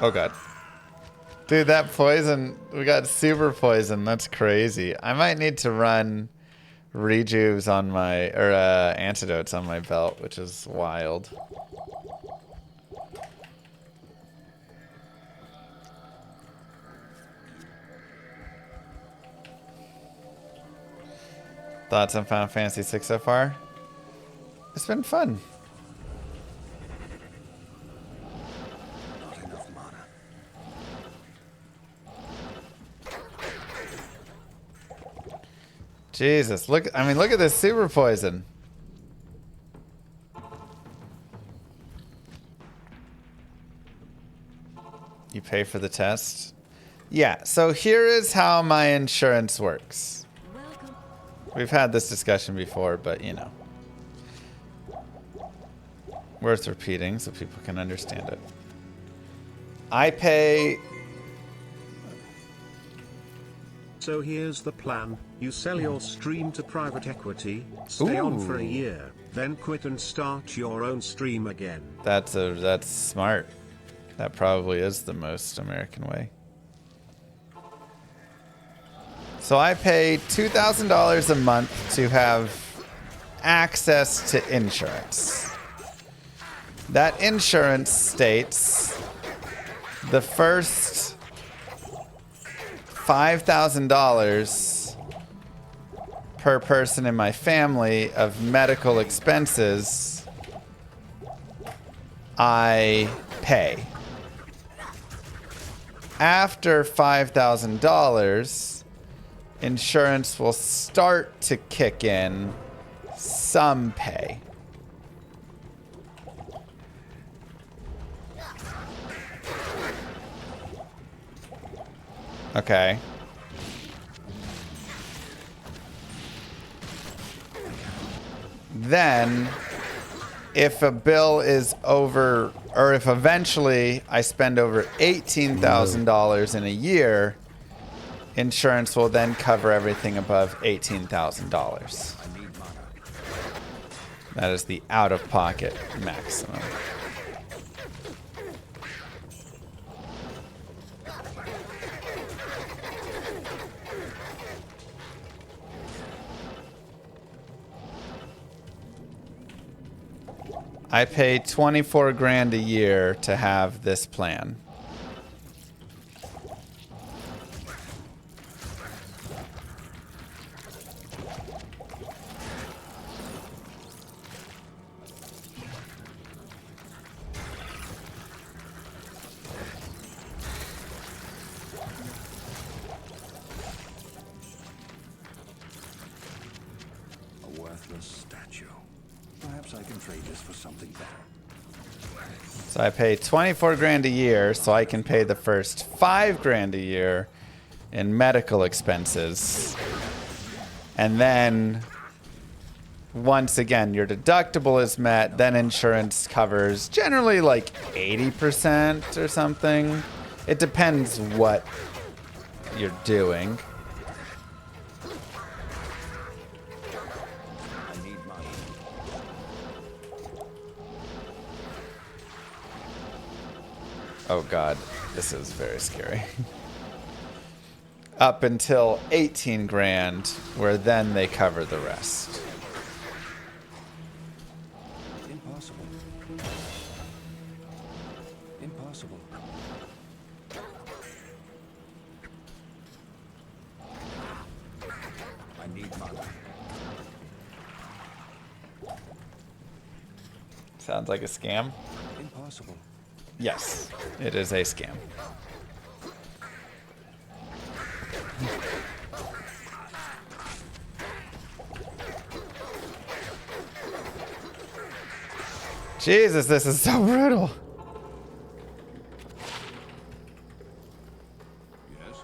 Oh god. Dude, that poison, we got super poison. That's crazy. I might need to run rejuves on my, or antidotes on my belt, which is wild. Thoughts on Final Fantasy VI so far? It's been fun. Not enough mana. Jesus, look, I mean, look at this super poison. You pay for the test? Yeah, so here is how my insurance works. We've had this discussion before, but you know. Worth repeating so people can understand it. I pay... So here's the plan. You sell your stream to private equity, stay on for a year, then quit and start your own stream again. That's smart. That probably is the most American way. So I pay $2,000 a month to have access to insurance. That insurance states the first $5,000 per person in my family of medical expenses I pay. After $5,000, insurance will start to kick in some pay. Okay. Then, if a bill is over, or if eventually I spend over $18,000 in a year, insurance will then cover everything above $18,000. That is the out-of-pocket maximum. I pay 24 grand a year to have this plan. A worthless statue. Perhaps I can trade this for something better. So I pay 24 grand a year so I can pay the first 5 grand a year in medical expenses. And then once again your deductible is met, then insurance covers generally like 80% or something. It depends what you're doing. Oh god, this is very scary. Up until 18 grand, where then they cover the rest. Impossible. Impossible. I need money. Sounds like a scam? Impossible. Yes, it is a scam. Jesus, this is so brutal. Yes.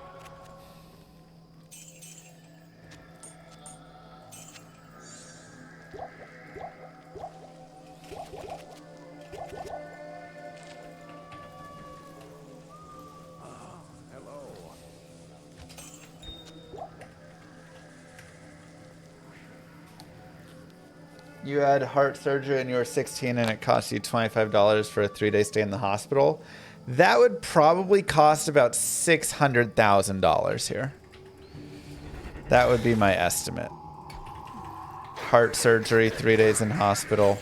You had heart surgery when you were 16 and it cost you $25 for a 3-day stay in the hospital. That would probably cost about $600,000 here. That would be my estimate. Heart surgery, 3 days in hospital.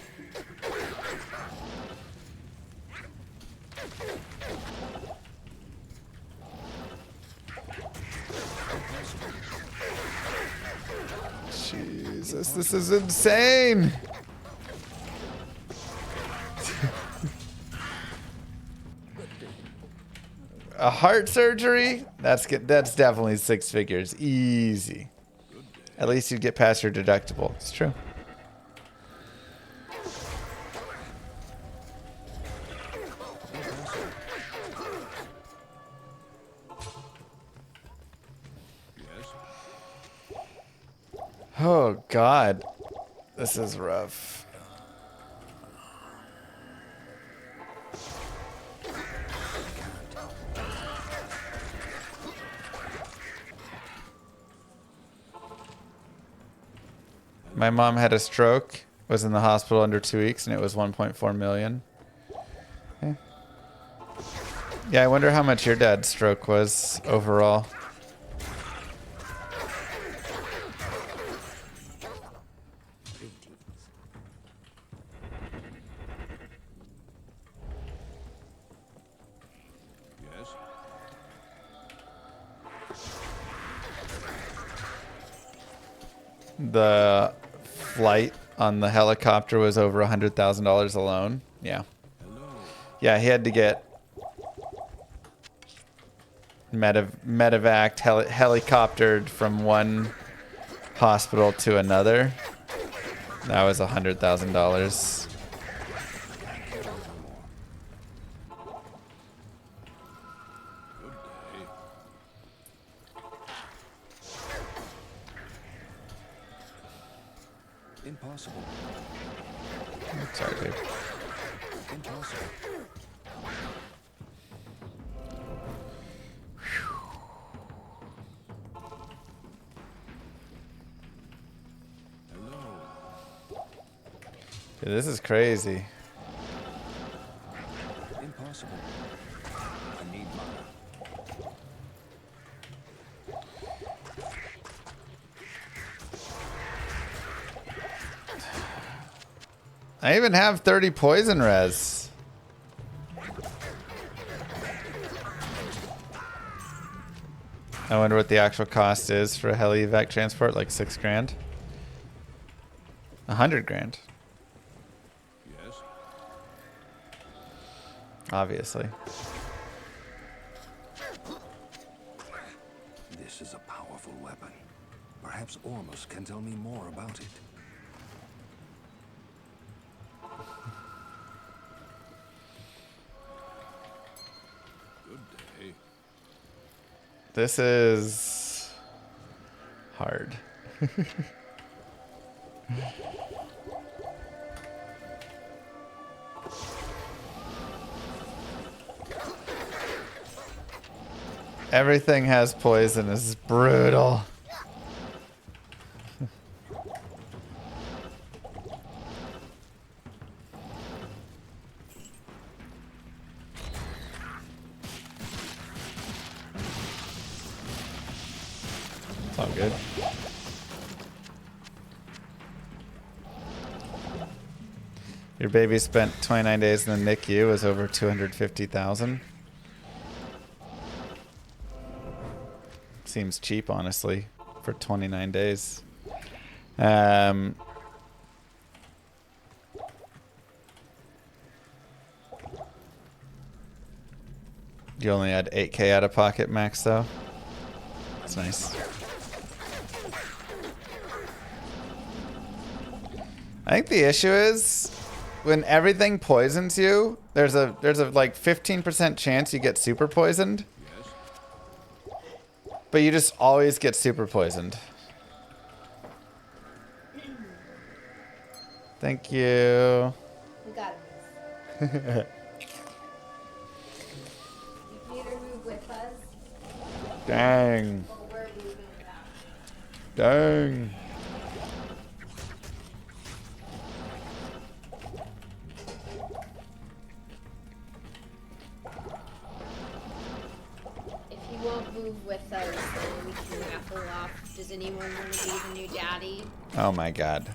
Jesus, this is insane. A heart surgery? That's definitely 6 figures. Easy. At least you'd get past your deductible. It's true. Oh, God. This is rough. My mom had a stroke was in the hospital under 2 weeks, and it was 1.4 million. Yeah. Yeah, I wonder how much your dad's stroke was overall. Yes? The flight on the helicopter was over $100,000 alone. Yeah. Hello. Yeah, he had to get medevaced, helicoptered from one hospital to another. That was $100,000. Good day. Impossible. Sorry, dude. Impossible. Hello. Dude, this is crazy. Impossible. I need mana. I even have 30 poison res. I wonder what the actual cost is for a heli evac transport, like 6 grand. 100 grand, Yes? obviously. This is a powerful weapon. Perhaps Ormus can tell me more about it. Good day. This is hard. Everything has poison. This is brutal. It's all good. Your baby spent 29 days in the NICU, was over 250,000. Seems cheap, honestly, for 29 days. You only had 8K out of pocket max, though. That's nice. I think the issue is when everything poisons you, there's a like 15% chance you get super poisoned. Yes? But you just always get super poisoned. Thank you. We got it. You can either move with us Dang. or we're moving without. Dang. If you won't move with us, then we can raffle off. Does anyone want to be the new daddy? Oh my god.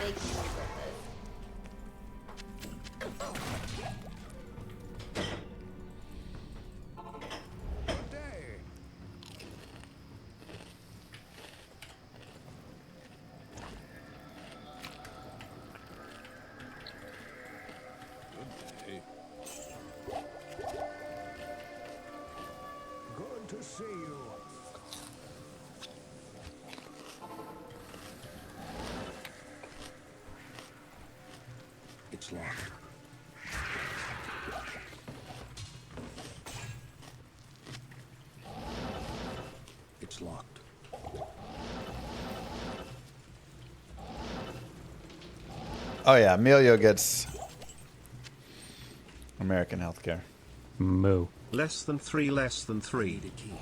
They can move with us. Good day. Good day. Good to see you. It's locked. It's locked. Oh yeah, Emilio gets American healthcare. Moo. Less than 3, less than 3. Need a key.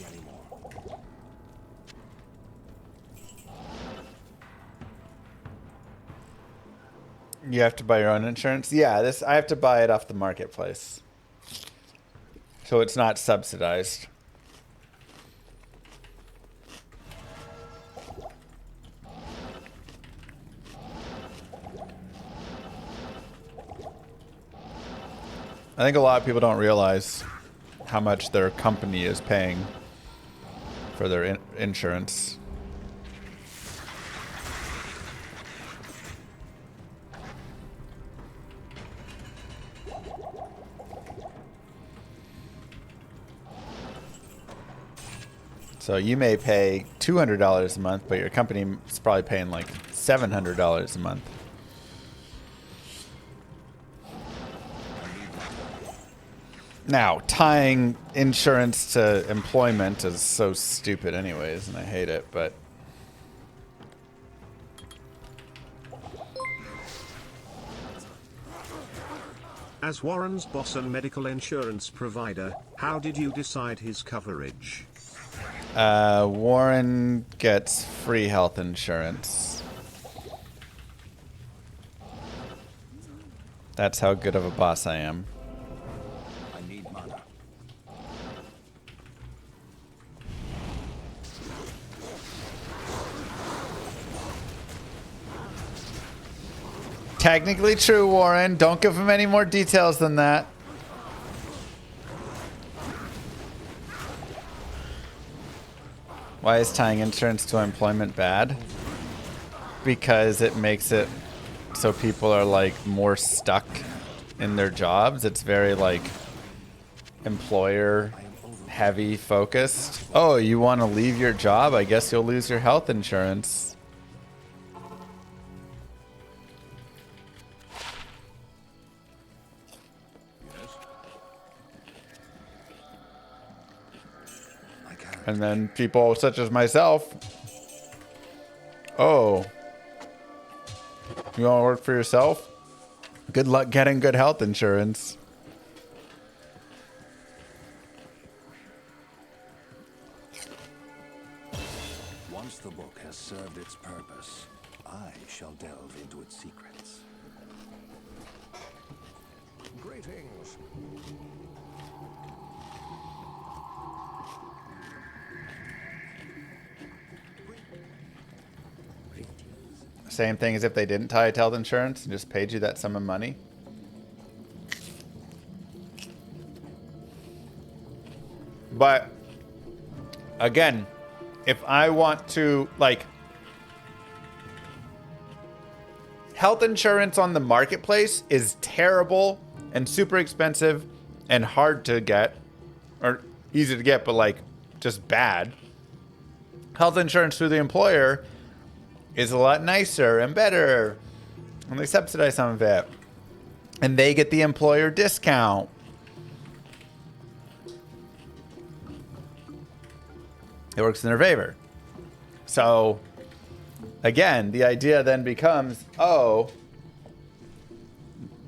see any more. You have to buy your own insurance? Yeah, this I have to buy it off the marketplace. So it's not subsidized. I think a lot of people don't realize how much their company is paying for their insurance. So you may pay $200 a month, but your company is probably paying like $700 a month. Now, tying insurance to employment is so stupid anyways, and I hate it, but... As Warren's boss and medical insurance provider, how did you decide his coverage? Warren gets free health insurance. That's how good of a boss I am. I need mana. Technically true, Warren. Don't give him any more details than that. Why is tying insurance to employment bad? Because it makes it so people are like more stuck in their jobs. It's very like employer heavy focused. Oh, you want to leave your job? I guess you'll lose your health insurance. And then people such as myself, oh, you want to work for yourself? Good luck getting good health insurance. Once the book has served its purpose, I shall delve into its secrets. Greetings. Same thing as if they didn't tie it to health insurance and just paid you that sum of money. But again, if I want to, like, health insurance on the marketplace is terrible and super expensive and hard to get, or easy to get, but like just bad. Health insurance through the employer is a lot nicer and better, and they subsidize some of it, and they get the employer discount. It works in their favor. So again, the idea then becomes, oh,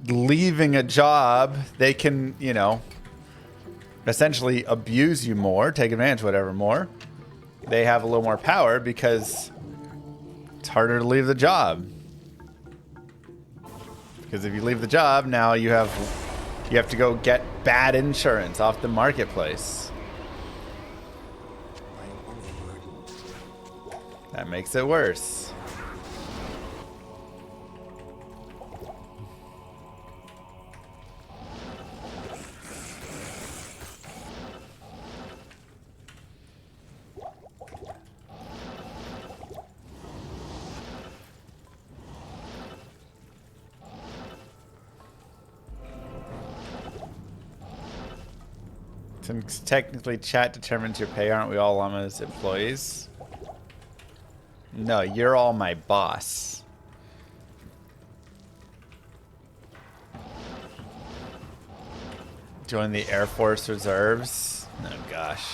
leaving a job, they can, you know, essentially abuse you more, take advantage, whatever more. They have a little more power because it's harder to leave the job. Because if you leave the job, now you have to go get bad insurance off the marketplace. That makes it worse. Since technically chat determines your pay, aren't we all Llama's employees? No, you're all my boss. Join the Air Force Reserves? Oh gosh.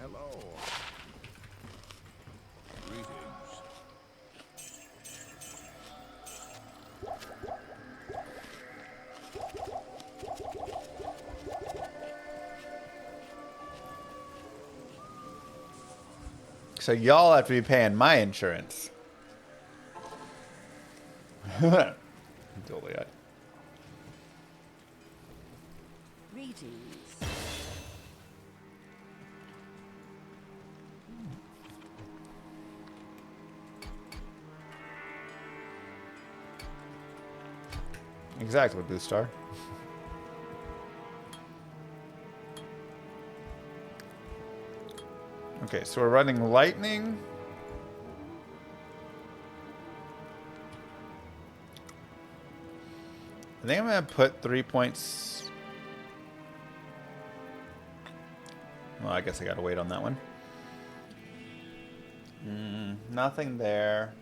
Hello. So y'all have to be paying my insurance. Totally. Greetings. Exactly, Blue Star. Okay, so we're running lightning. I think I'm gonna put 3 points. Well, I guess I gotta wait on that one. Nothing there.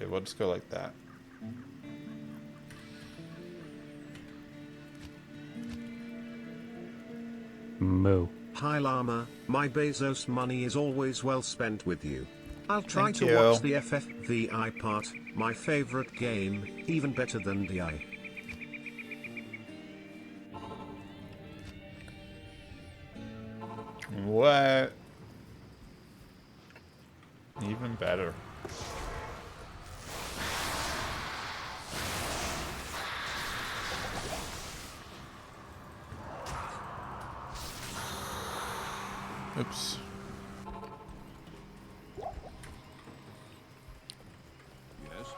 Okay, we'll just go like that. Moo. Hi Llama, my Bezos money is always well spent with you. I'll try Thank to you. watch the FFVI part, my favorite game, even better than DI. What? Even better. Oops. Yes?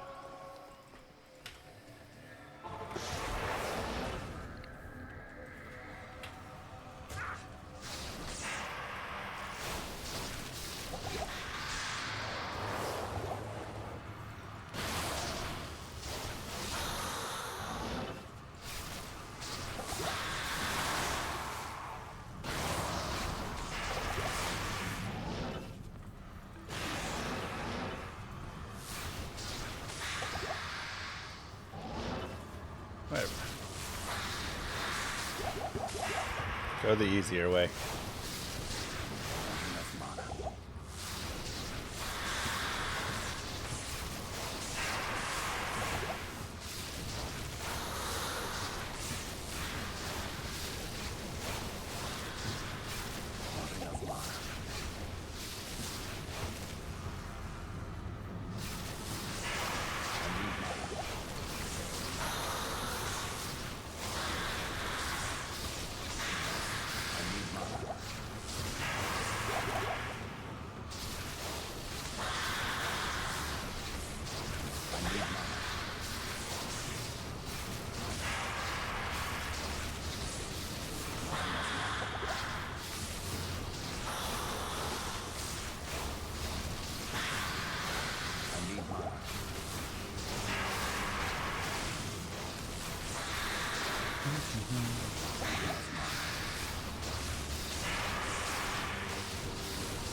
Whatever. Go the easier way. Enough mana. Not enough mana.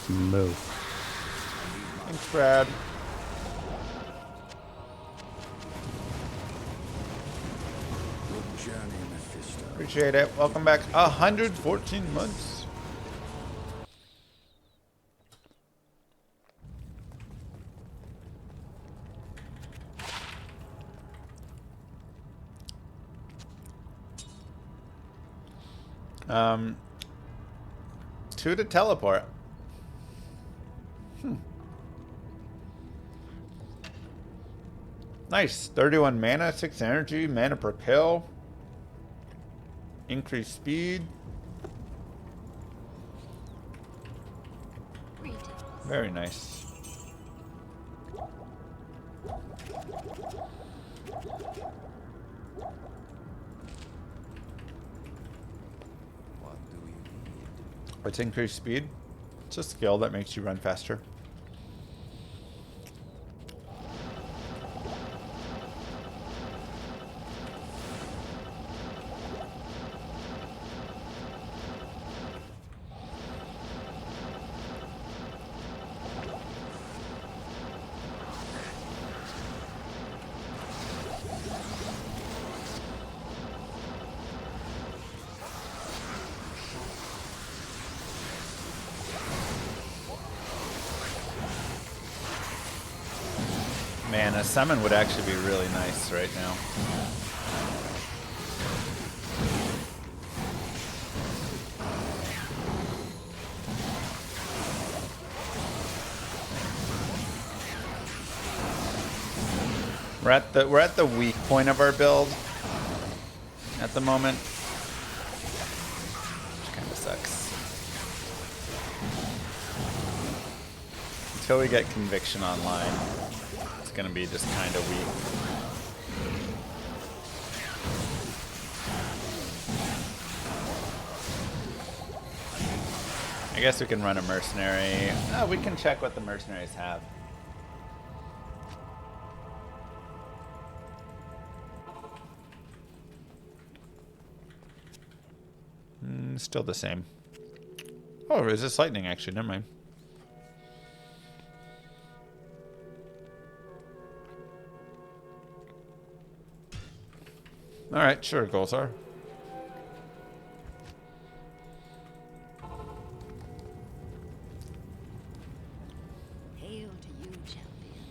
Moo. Thanks, Brad. Good journey, Mephisto. Appreciate it. Welcome back. 114 months. Um, 2 to teleport. Nice. 31 mana, 6 energy, mana per kill. Increased speed. Very nice. What do you need? What's increased speed? It's a skill that makes you run faster. Man, a summon would actually be really nice right now. We're at the weak point of our build at the moment, which kind of sucks. Until we get Conviction online, it's gonna be just kind of weak. I guess we can run a mercenary. Oh, we can check what the mercenaries have. Still the same. Oh, is this lightning actually? Never mind. Alright, sure, Golzar. Hail to you, champion.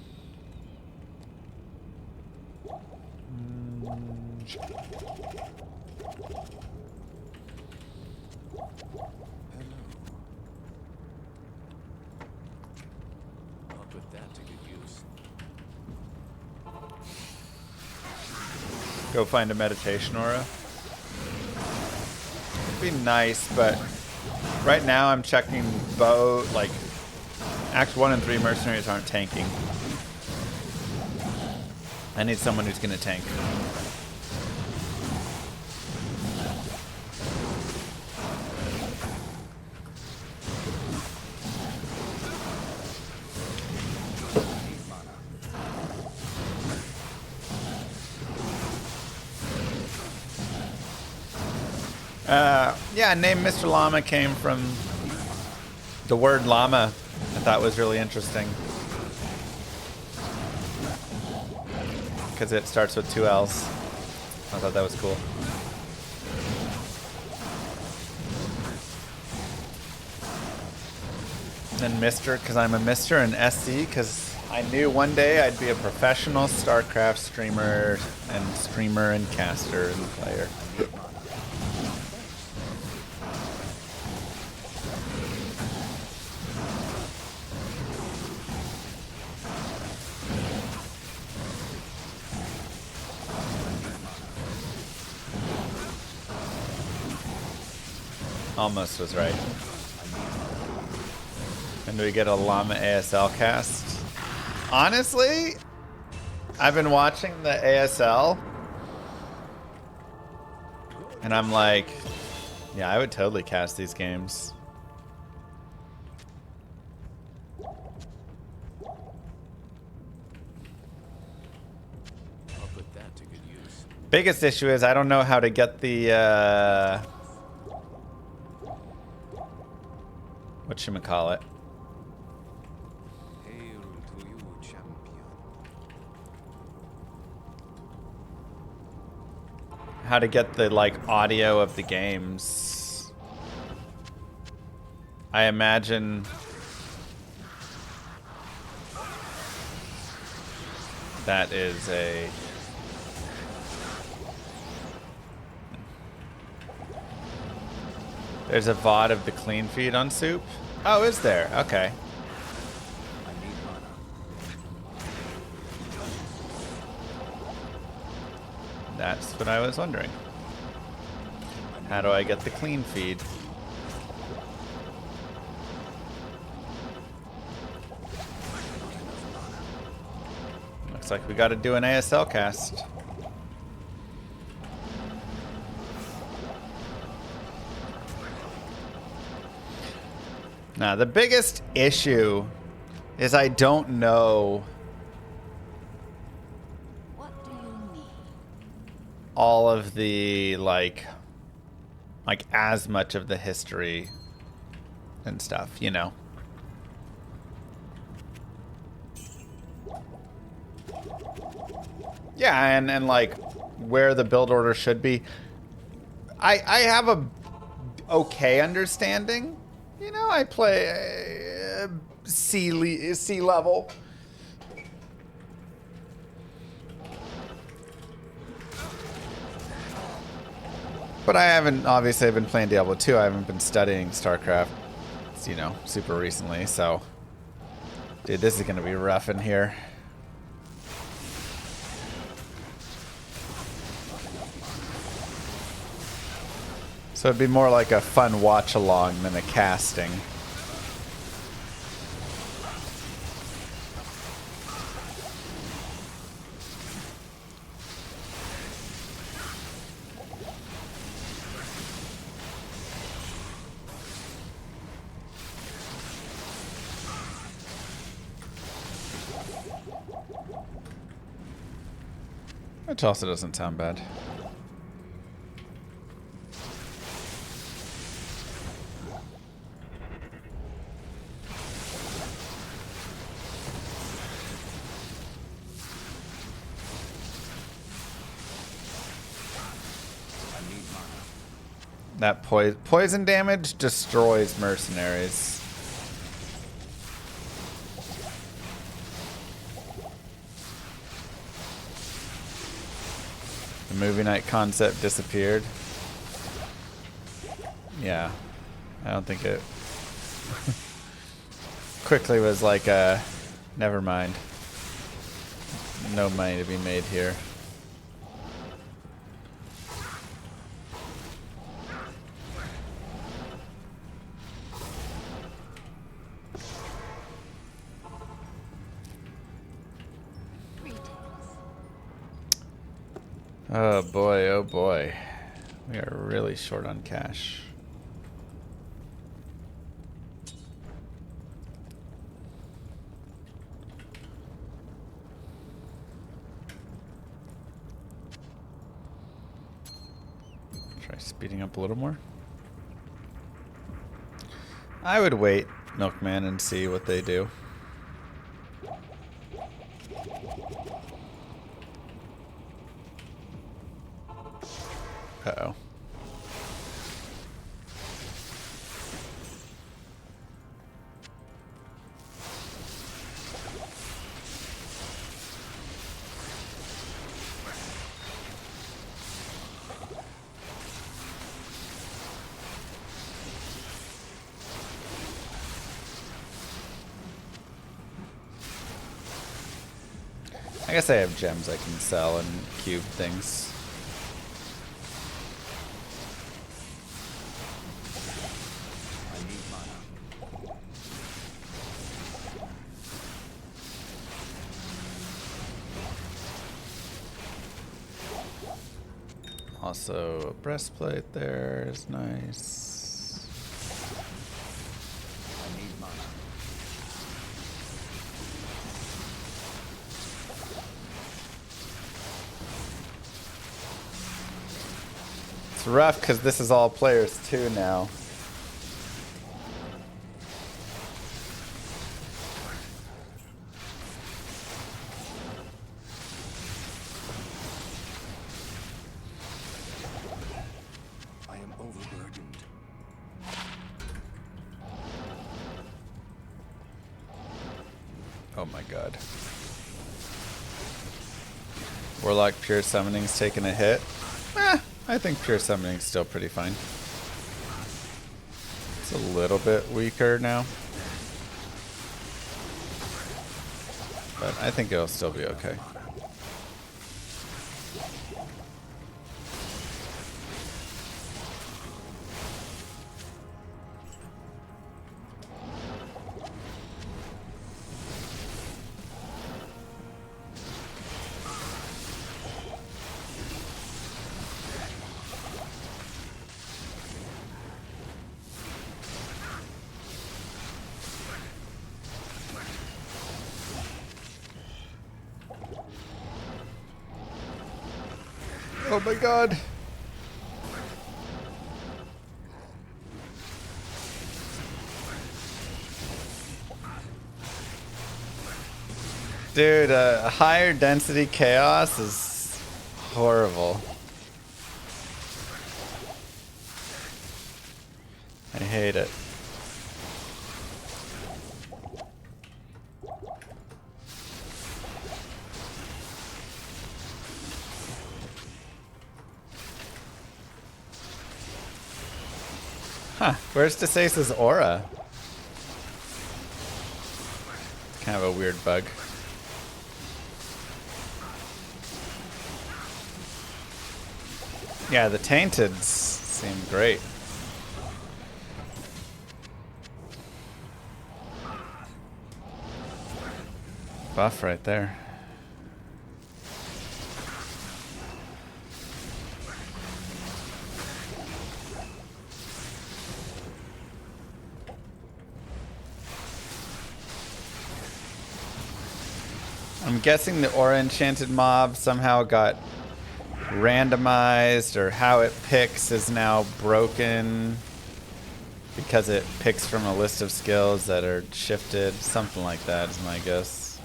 I'll put that to good use. Go find a meditation aura. It'd be nice, but right now I'm checking bow. Like, Act 1 and 3 mercenaries aren't tanking. I need someone who's gonna tank. Yeah, name Mr. Llama came from the word llama. I thought was really interesting. Because it starts with 2 L's. I thought that was cool. And Mr. because I'm a Mr. and SC because I knew one day I'd be a professional StarCraft streamer and caster and player. Almost was right. And do we get a Llama ASL cast? Honestly, I've been watching the ASL and I'm like, yeah, I would totally cast these games. I'll put that to good use. Biggest issue is I don't know how to get the whatchamacallit. Hail to you, champion. How to get the like audio of the games. I imagine that is a there's a VOD of the clean feed on Soup. Oh, is there? Okay. I need mana. That's what I was wondering. How do I get the clean feed? Looks like we got to do an ASL cast. Now, the biggest issue is I don't know What do you need? all of the like as much of the history and stuff, you know. Yeah, and like where the build order should be. I have a okay understanding. You know, I play C level. But I haven't, obviously I've been playing Diablo 2. I haven't been studying StarCraft, you know, super recently. So, dude, this is going to be rough in here. So it'd be more like a fun watch along than a casting. Which also doesn't sound bad. That poison damage destroys mercenaries. The movie night concept disappeared. Yeah, I don't think it quickly was like, never mind. No money to be made here. Oh boy, oh boy. We are really short on cash. Try speeding up a little more. I would wait, Milkman, and see what they do. Uh-oh. I guess I have gems I can sell and cube things. Also, a breastplate there is nice. It's rough because this is all players 2 now. I am overburdened. Oh my god. Warlock Pure Summoning's taking a hit. I think Pure Summoning's still pretty fine. It's a little bit weaker now. But I think it'll still be okay. Oh my god. Dude, higher density chaos is horrible. I hate it. Huh, where's Desace's aura? It's kind of a weird bug. Yeah, the Tainteds seem great. Buff right there. I'm guessing the aura enchanted mob somehow got randomized, or how it picks is now broken because it picks from a list of skills that are shifted. Something like that is my guess.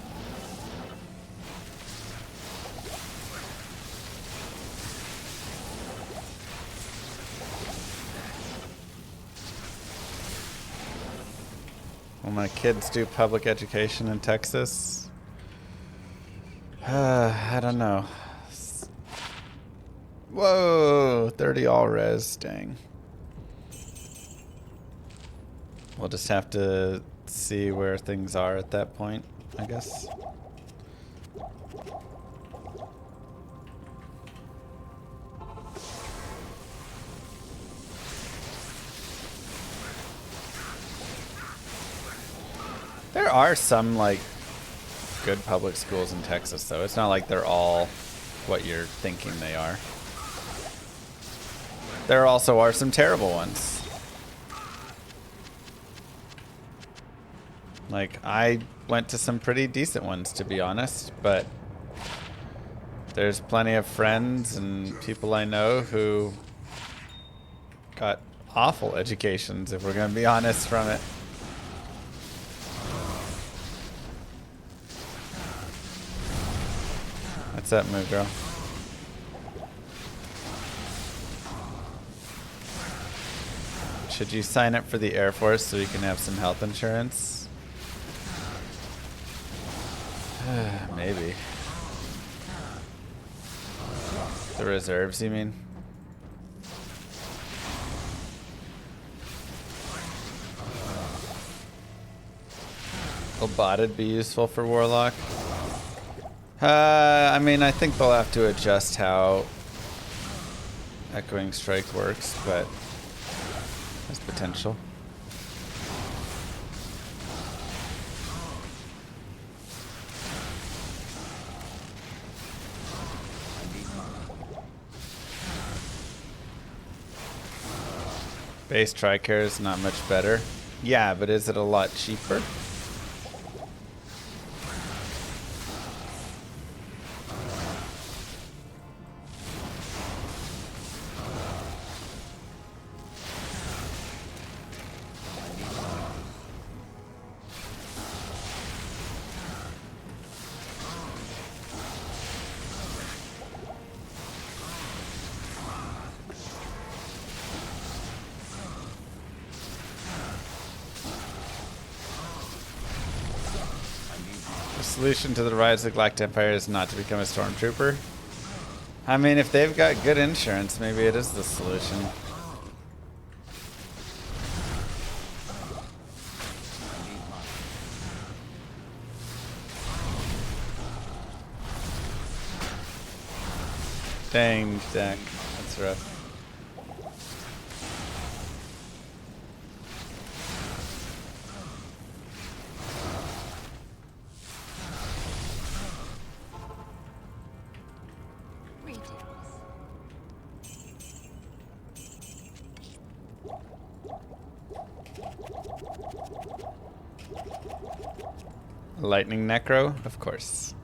Will my kids do public education in Texas? I don't know. Whoa, 30 all res, dang. We'll just have to see where things are at that point, I guess. There are some, like, good public schools in Texas, though. It's not like they're all what you're thinking they are. There also are some terrible ones. Like, I went to some pretty decent ones, to be honest, but there's plenty of friends and people I know who got awful educations, if we're going to be honest, from it. What's up, Moo Girl? Should you sign up for the Air Force so you can have some health insurance? Maybe. The reserves, you mean? Will botted be useful for Warlock? I mean, I think they'll have to adjust how Echoing Strike works, but there's potential. Base Tricare is not much better. Yeah, but is it a lot cheaper? The solution to the rise of the Galactic Empire is not to become a stormtrooper. I mean, if they've got good insurance, maybe it is the solution. Dang, Dak. That's rough. Lightning Necro? Of course.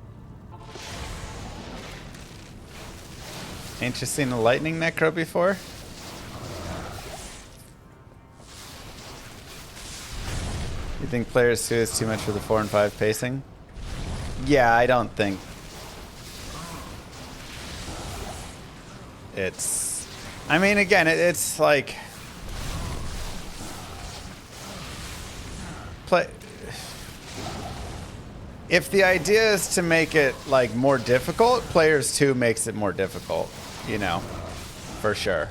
Ain't you seen a Lightning Necro before? You think players 2 is too much for the 4 and 5 pacing? Yeah, I don't think it's... I mean, again, it's like... If the idea is to make it, like, more difficult, players 2 makes it more difficult, you know, for sure.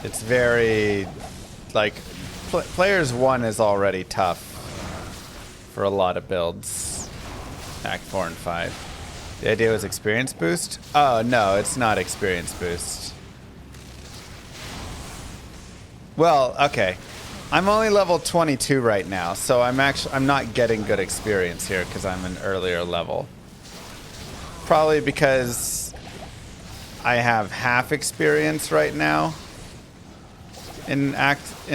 It's very, like, players 1 is already tough for a lot of builds. Act 4 and 5. The idea was experience boost? Oh, no, it's not experience boost. Well, okay. I'm only level 22 right now, so I'm not getting good experience here because I'm an earlier level. Probably because I have half experience right now in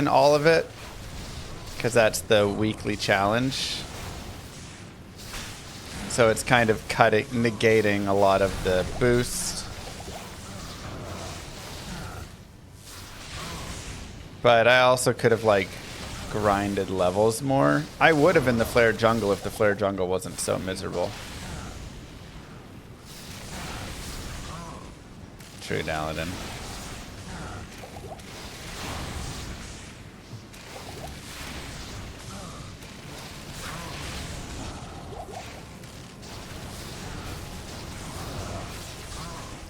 all of it, because that's the weekly challenge. So it's kind of negating a lot of the boost. But I also could have like grinded levels more. I would have in the Flare Jungle if the Flare Jungle wasn't so miserable. True, Daladin.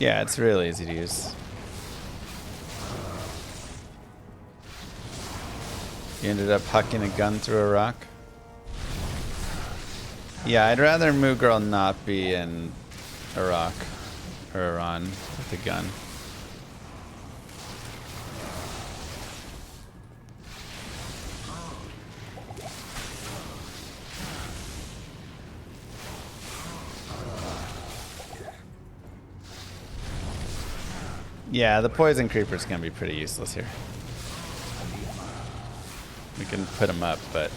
Yeah, it's really easy to use. You ended up hucking a gun through a rock? Yeah, I'd rather Moo Girl not be in Iraq or Iran with a gun. Yeah, the poison creeper's gonna be pretty useless here. We can put him up, but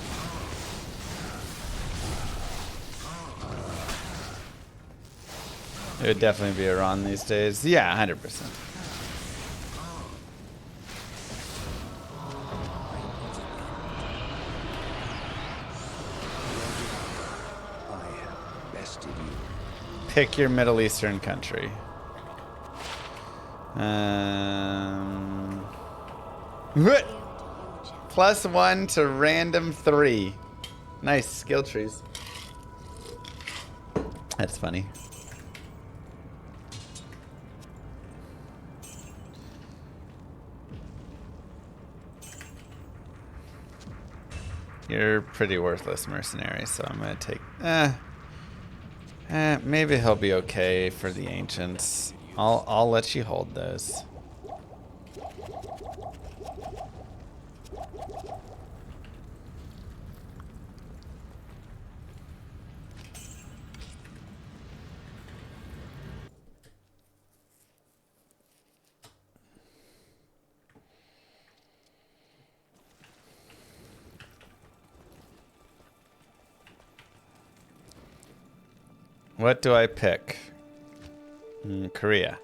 it would definitely be Iran these days. Yeah, 100%. I have bested you. Pick your Middle Eastern country. +1 to random 3. Nice skill trees. That's funny. You're pretty worthless mercenary, so I'm gonna take. Maybe he'll be okay for the ancients. I'll let you hold those. What do I pick? Korea.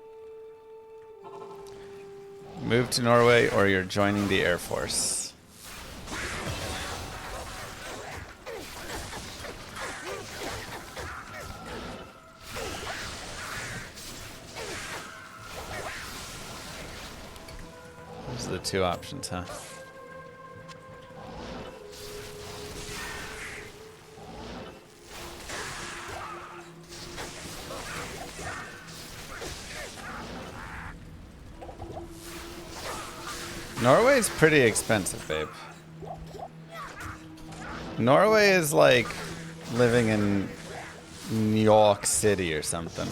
Move to Norway or you're joining the Air Force. Those are the two options, huh? Norway's pretty expensive, babe. Norway is like living in New York City or something.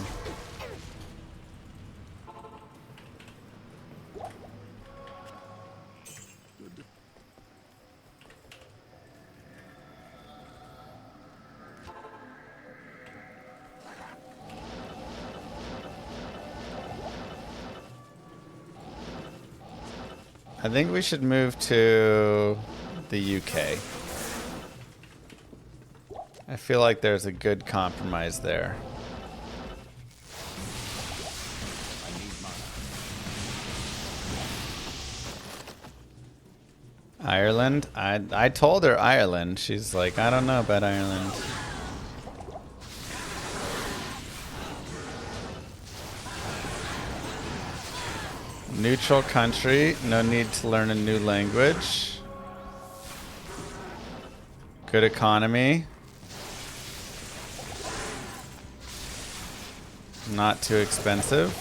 I think we should move to the UK. I feel like there's a good compromise there. Ireland? I told her Ireland. She's like, I don't know about Ireland. Neutral country, no need to learn a new language. Good economy. Not too expensive.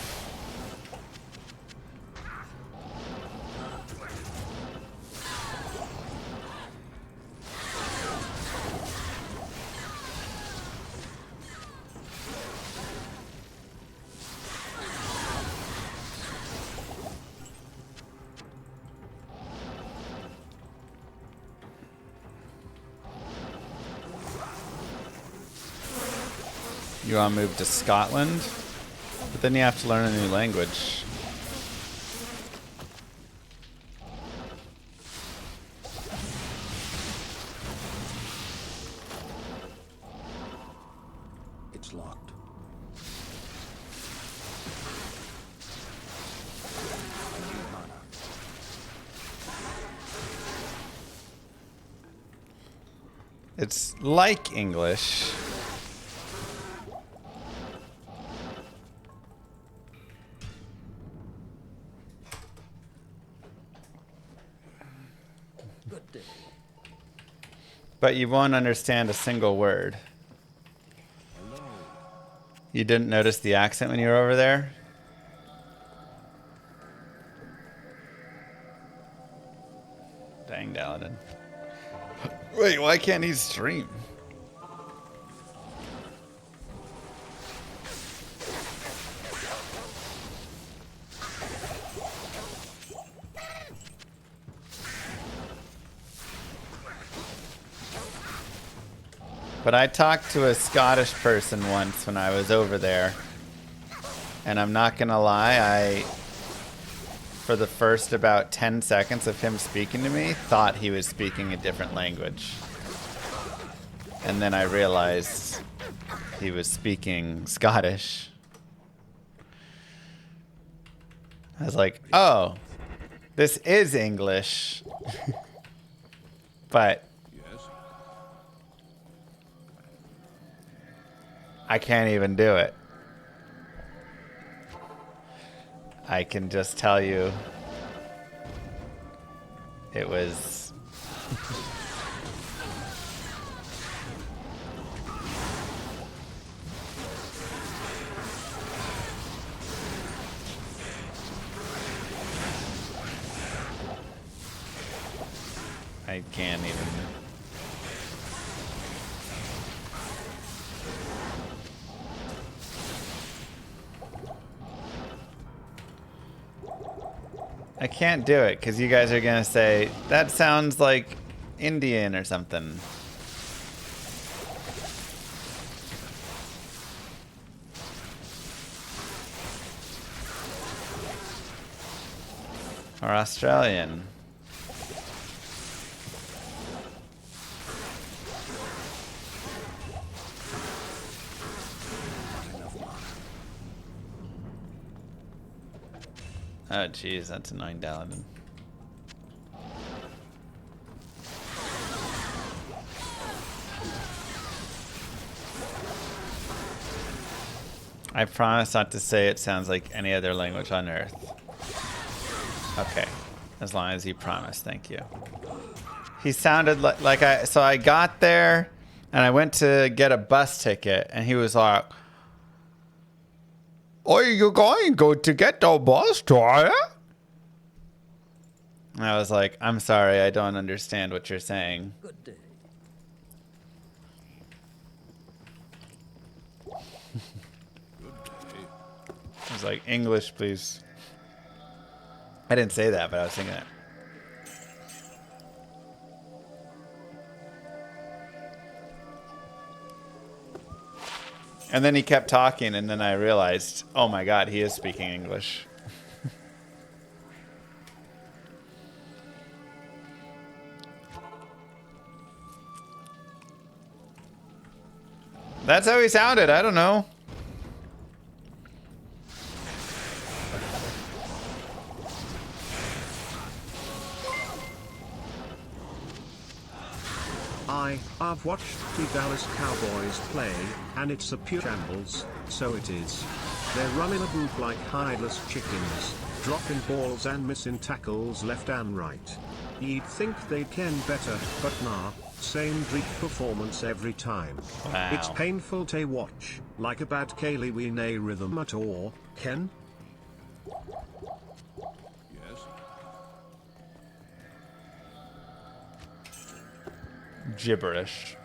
You want to move to Scotland? But then you have to learn a new language. It's locked. I need mana. It's like English. Good day. But you won't understand a single word. You didn't notice the accent when you were over there? Dang, Daladin. Wait, why can't he stream? But I talked to a Scottish person once when I was over there. And I'm not gonna lie, for the first about 10 seconds of him speaking to me, thought he was speaking a different language. And then I realized he was speaking Scottish. I was like, oh, this is English. But Yes. I can't even do it. I can just tell you it was I can't even. I can't do it because you guys are gonna say that sounds like Indian or something. Or Australian. Oh jeez, that's annoying, Daladin. I promise not to say it sounds like any other language on Earth. Okay, as long as you promise, thank you. He sounded like so I got there and I went to get a bus ticket and he was like, "Are you going to get the bus ticket?" And I was like, "I'm sorry, I don't understand what you're saying." Good day. I was like, "English, please." I didn't say that, but I was thinking it. And then he kept talking, and then I realized, oh my god, he is speaking English. That's how he sounded, I don't know. I've watched the Dallas Cowboys play, and it's a pure shambles, so it is. They're running a group like hideless chickens, dropping balls and missing tackles left and right. You'd think they can better, but nah, same Greek performance every time. Wow. It's painful to watch, like a bad Kaylee we nay rhythm at all, Ken? Yes. Gibberish.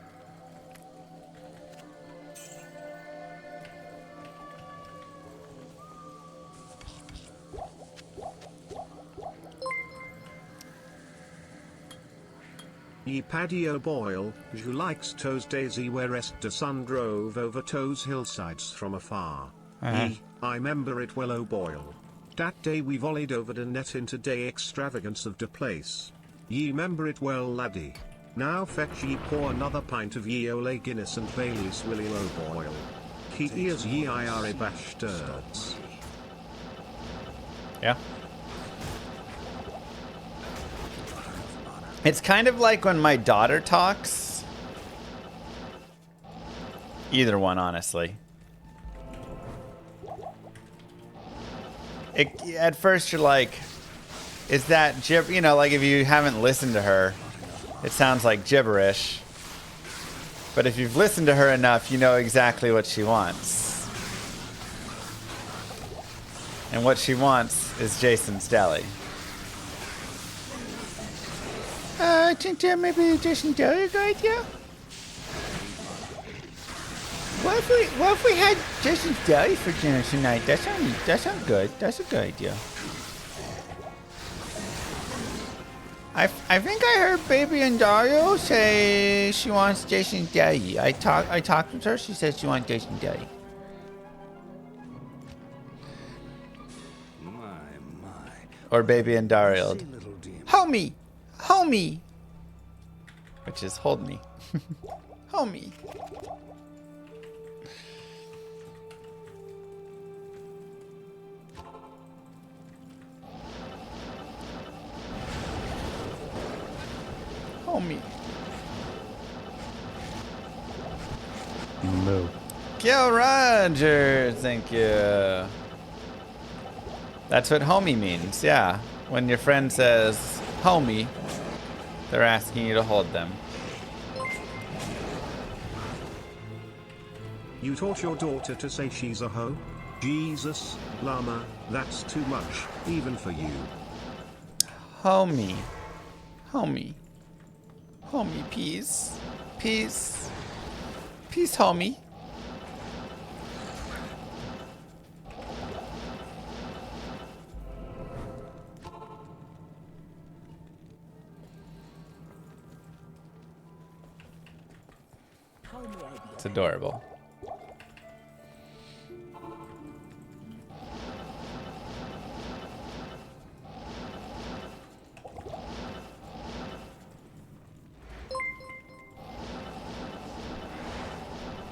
Ye Padio Boyle, who likes Toes Daisy wherest the sun drove over Toes hillsides from afar. Ye, I remember it well, oh Boyle. Dat day we volleyed over the net into day extravagance of the place. Ye remember it well, laddie. Now fetch ye pour another pint of ye ole Guinness and Bailey's Willie O Boyle. He ears ye IRA bastards. Yeah. It's kind of like when my daughter talks. Either one, honestly. At first you're like, is that gibber? You know, like if you haven't listened to her, it sounds like gibberish. But if you've listened to her enough, you know exactly what she wants. And what she wants is Jason's Deli. I think that maybe Jason's Deli is a good idea. What if we had Jason's Deli for dinner tonight? That sounds good. That's a good idea. I think I heard Baby and Dario say she wants Jason's Deli. I talked with her. She said she wants Jason's Deli. My. Or Baby and Dario. See, little demon. Homie. Which is hold me. Homie. Homie. Moo. Gil Rogers, thank you. That's what homie means, yeah. When your friend says homie, they're asking you to hold them. You taught your daughter to say she's a hoe? Jesus, llama, that's too much, even for you. Homie. Homie. Homie, peace. Peace. Peace, homie. It's adorable.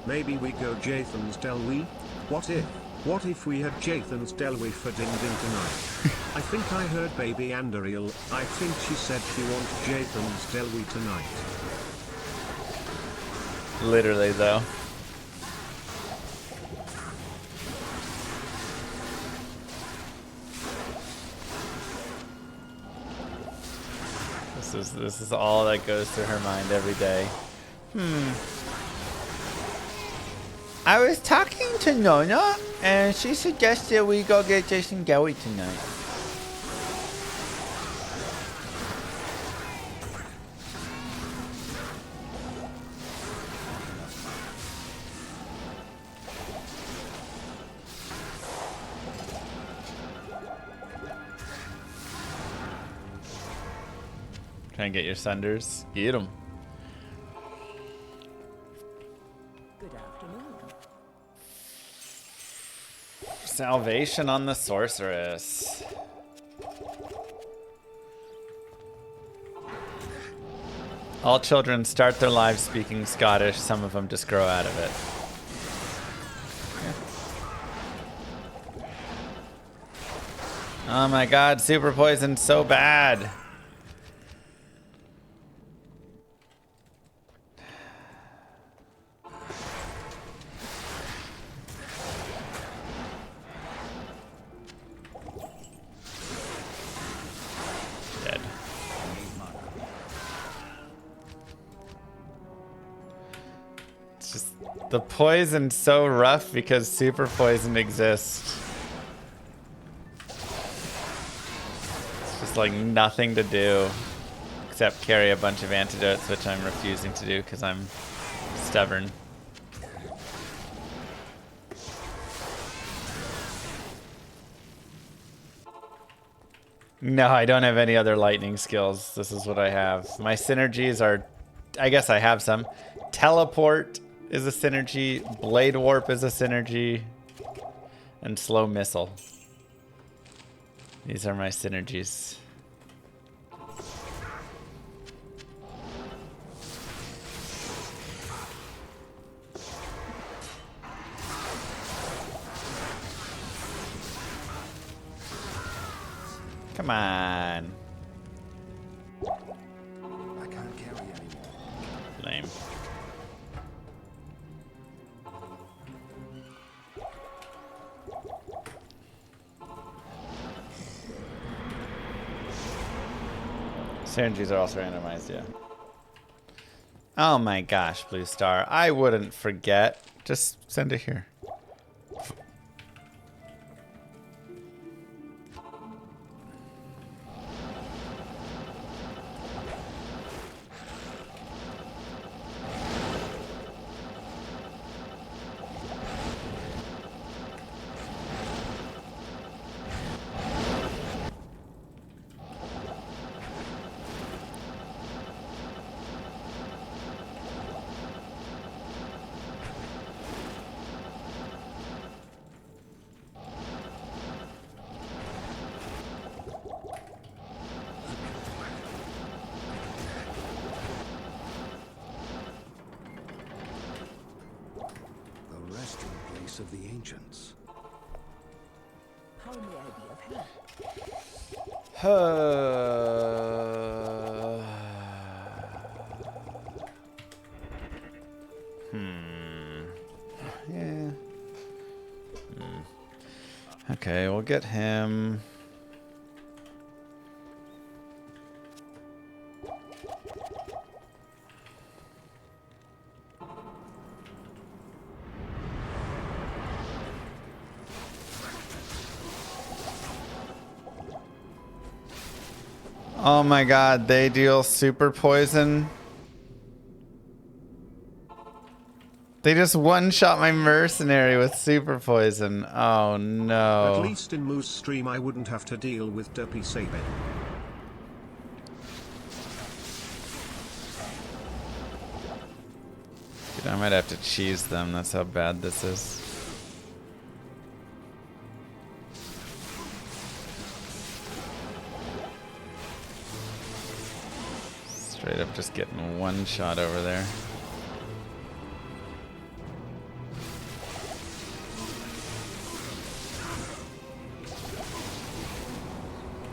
Maybe we go Jathan's Delwy? What if we had Jathan's Delwy for Din Din tonight? I think I heard Baby Andariel, I think she said she wants Jathan's Delwy tonight. Literally, though. This is all that goes through her mind every day. I was talking to Nona, and she suggested we go get Jason Gowie tonight. Try and get your sunders. Eat them. Good afternoon. Salvation on the sorceress. All children start their lives speaking Scottish. Some of them just grow out of it. Oh my god, super poison's so bad. Dead. It's just the poison's so rough because super poison exists. Like nothing to do except carry a bunch of antidotes, which I'm refusing to do because I'm stubborn. No, I don't have any other lightning skills. This is what I have. My synergies are, I guess I have some. Teleport is a synergy. Blade Warp is a synergy. And Slow Missile. These are my synergies. Come on. I can't carry anymore. Lame. Synergies are also randomized, yeah. Oh my gosh, Blue Star. I wouldn't forget. Just send it here. The resting place of the ancients. How may I be of help? Yeah. Okay, we'll get him. Oh my god, they deal super poison. They just one-shot my mercenary with super poison. Oh no. At least in Moose stream I wouldn't have to deal with Derpy Sabin. Dude, I might have to cheese them. That's how bad this is. Straight up just getting one shot over there.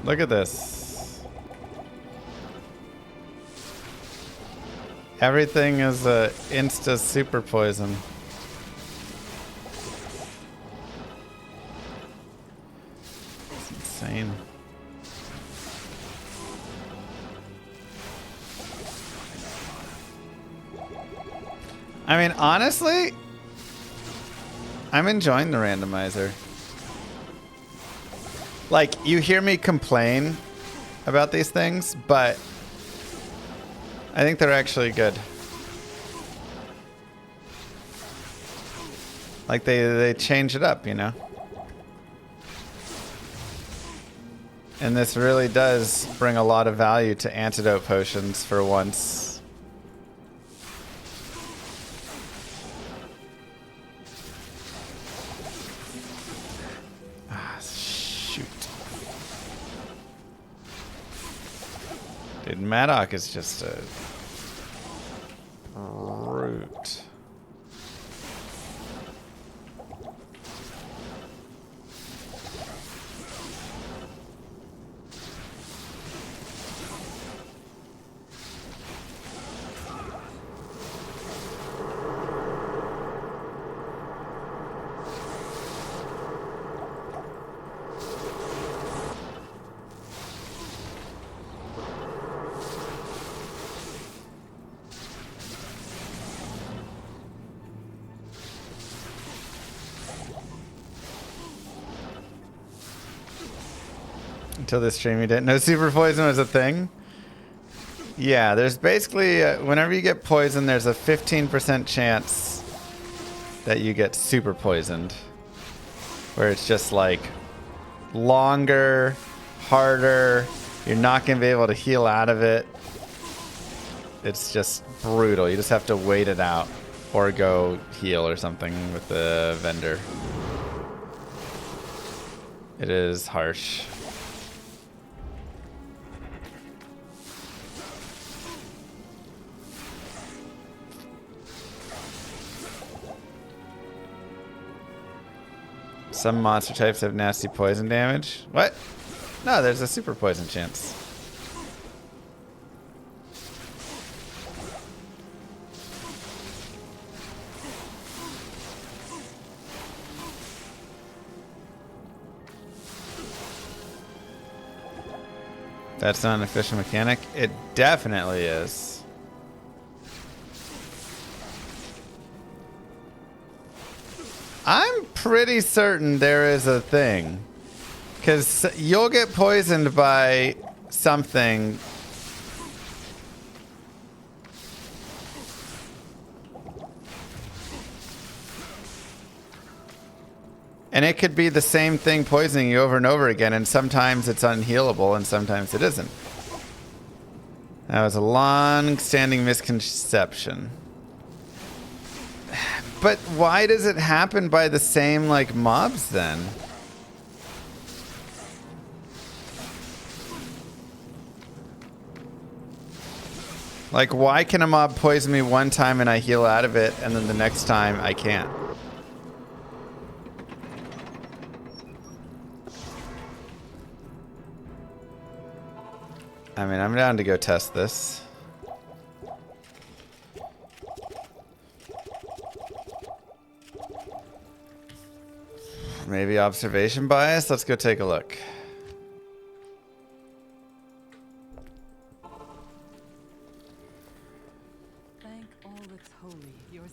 Look at this. Everything is insta super poison. It's insane. I mean, honestly, I'm enjoying the randomizer. Like, you hear me complain about these things, but I think they're actually good. Like, they change it up, you know? And this really does bring a lot of value to antidote potions for once. Dude, Maddock is just a brute. Until this stream, you didn't know super poison was a thing. Yeah, there's basically whenever you get poisoned, there's a 15% chance that you get super poisoned, where it's just like longer, harder. You're not going to be able to heal out of it. It's just brutal. You just have to wait it out or go heal or something with the vendor. It is harsh. Some monster types have nasty poison damage. What? No, there's a super poison chance. That's not an efficient mechanic? It definitely is. I'm pretty certain there is a thing. Because you'll get poisoned by something. And it could be the same thing poisoning you over and over again, and sometimes it's unhealable and sometimes it isn't. That was a long-standing misconception. But why does it happen by the same, like, mobs then? Like, why can a mob poison me one time and I heal out of it, and then the next time I can't? I mean, I'm down to go test this. Maybe observation bias? Let's go take a look. Thank all that's holy. Yours.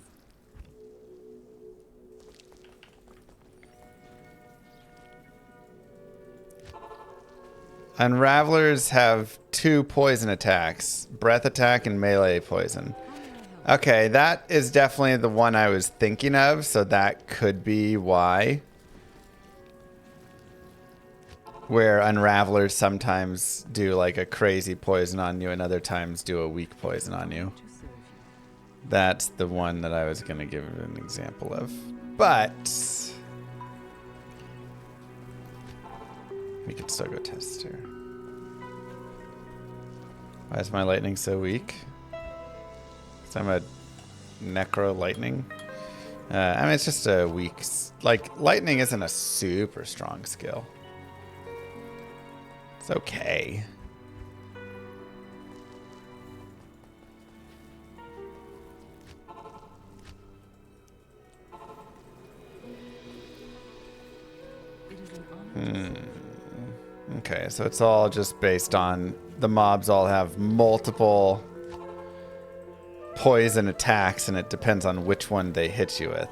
Unravelers have 2 poison attacks. Breath attack and melee poison. Okay, that is definitely the one I was thinking of, so that could be why. Where Unravelers sometimes do like a crazy poison on you and other times do a weak poison on you. That's the one that I was going to give an example of. But we could still go test here. Why is my lightning so weak? Because I'm a necro lightning. I mean, it's just a weak... Like, lightning isn't a super strong skill. It's okay. Okay, so it's all just based on the mobs all have multiple poison attacks, and it depends on which one they hit you with.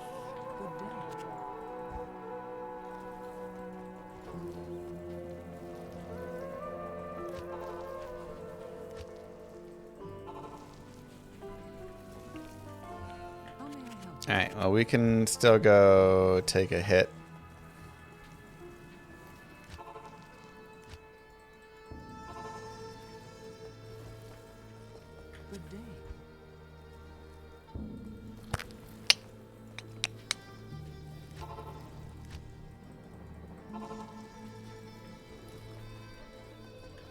Alright, well, we can still go take a hit. Good day.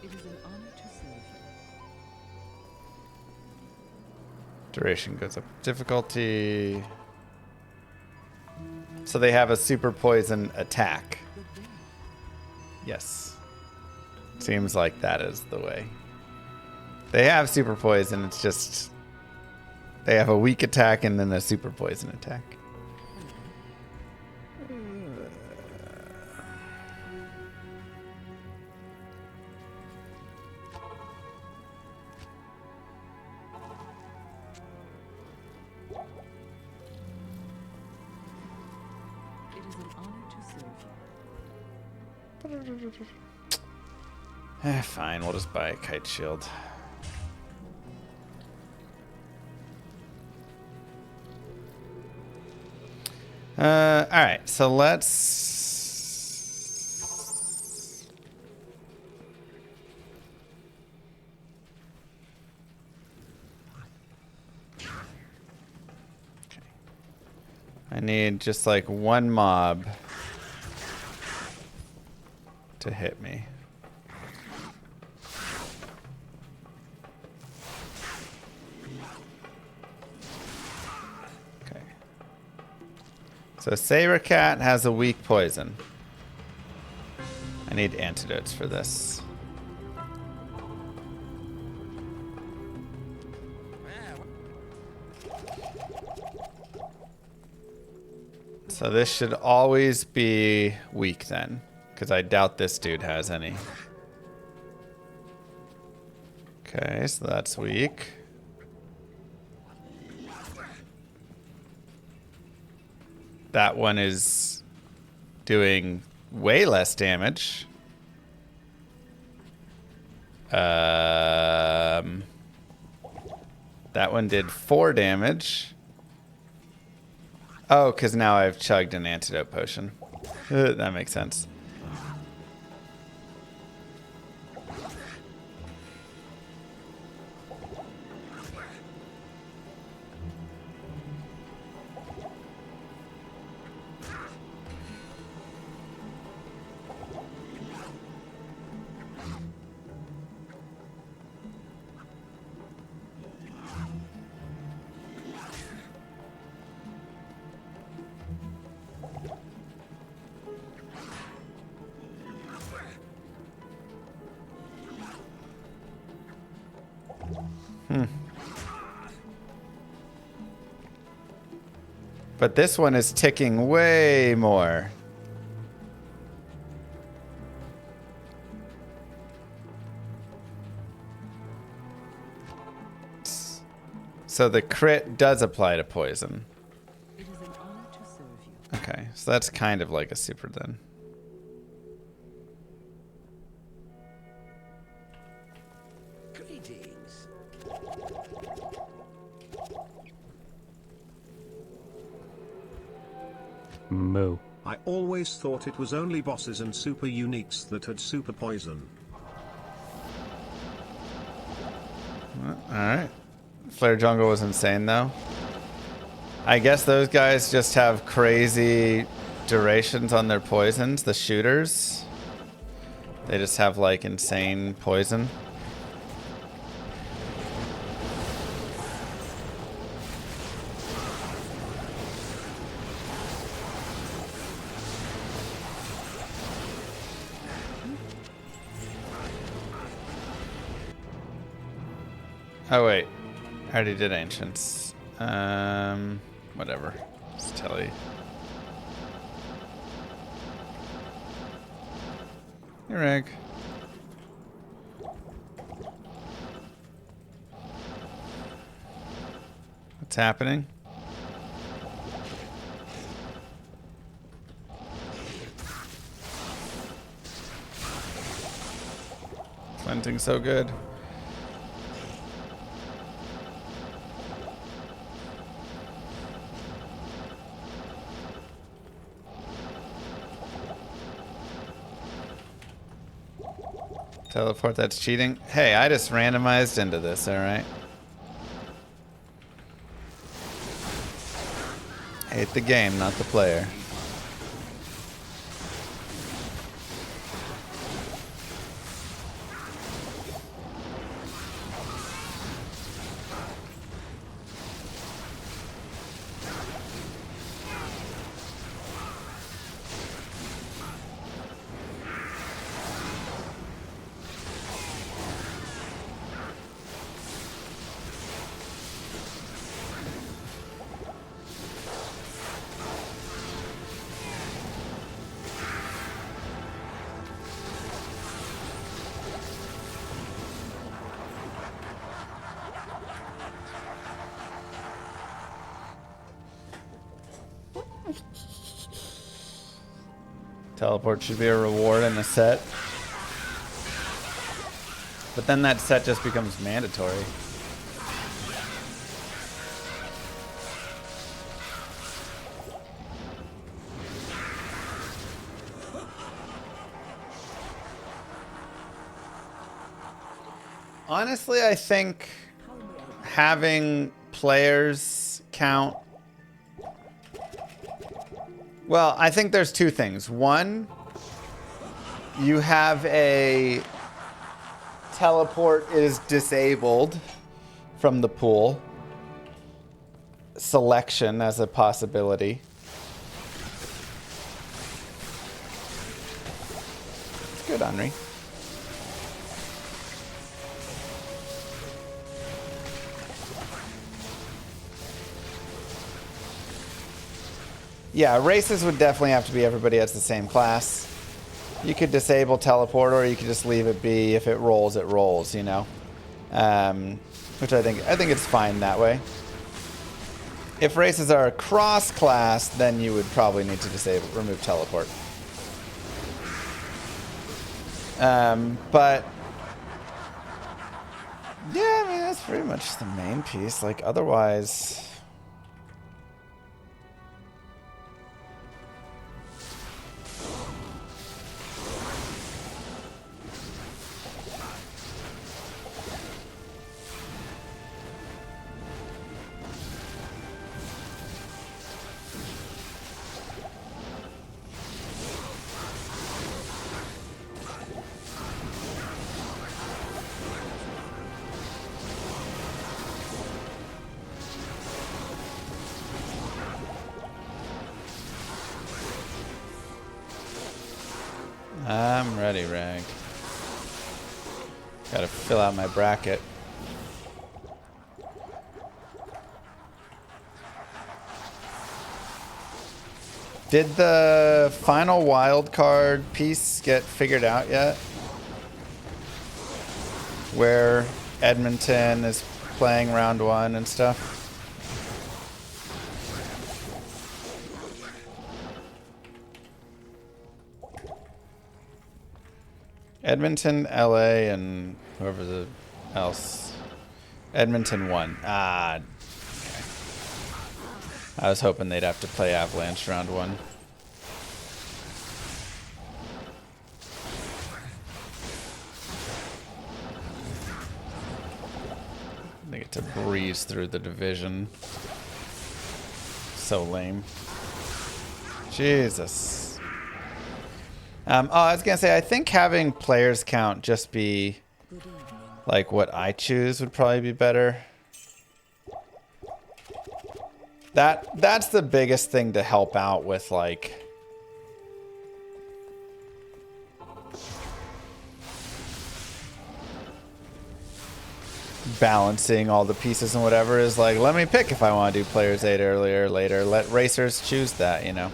It is an honor to serve you. Duration goes up. Difficulty. So they have a super poison attack. Yes. Seems like that is the way. They have super poison, it's just they have a weak attack and then a super poison attack. It is an honor to serve you. Fine, we'll just buy a kite shield. Alright, so let's I need just like one mob to hit me. Okay. So Saber Cat has a weak poison. I need antidotes for this. So this should always be weak then, because I doubt this dude has any. Okay, so that's weak. That one is doing way less damage. That one did 4 damage. Oh, because now I've chugged an antidote potion. That makes sense. But this one is ticking way more. So the crit does apply to poison. It is an honor to serve you. Okay, so that's kind of like a super then. Greetings. Moo. I always thought it was only bosses and super uniques that had super poison. Alright. Flare Jungle was insane though. I guess those guys just have crazy durations on their poisons, the shooters. They just have like insane poison. Oh wait, I already did ancients. Whatever. Just tell you. Hey, Reg. What's happening? Cleansing so good. Teleport, that's cheating. Hey, I just randomized into this, alright? Hate the game, not the player. Teleport should be a reward in a set. But then that set just becomes mandatory. Honestly, I think having players count Well, I think there's two things. One, you have a teleport is disabled from the pool selection as a possibility. Good, Henri. Yeah, races would definitely have to be everybody has the same class. You could disable teleport, or you could just leave it be. If it rolls, you know. Which I think it's fine that way. If races are cross-class, then you would probably need to remove teleport. But yeah, I mean that's pretty much the main piece. Like otherwise. I'm ready, Rag. Gotta fill out my bracket. Did the final wild card piece get figured out yet? Where Edmonton is playing round 1 and stuff? Edmonton, LA, and whoever else. Edmonton won. Ah. Okay. I was hoping they'd have to play Avalanche round 1. They get to breeze through the division. So lame. Jesus. Oh, I was gonna say, I think having players count just be like what I choose would probably be better. That's the biggest thing to help out with like balancing all the pieces and whatever is like, let me pick if I want to do players 8 earlier or later. Let racers choose that, you know.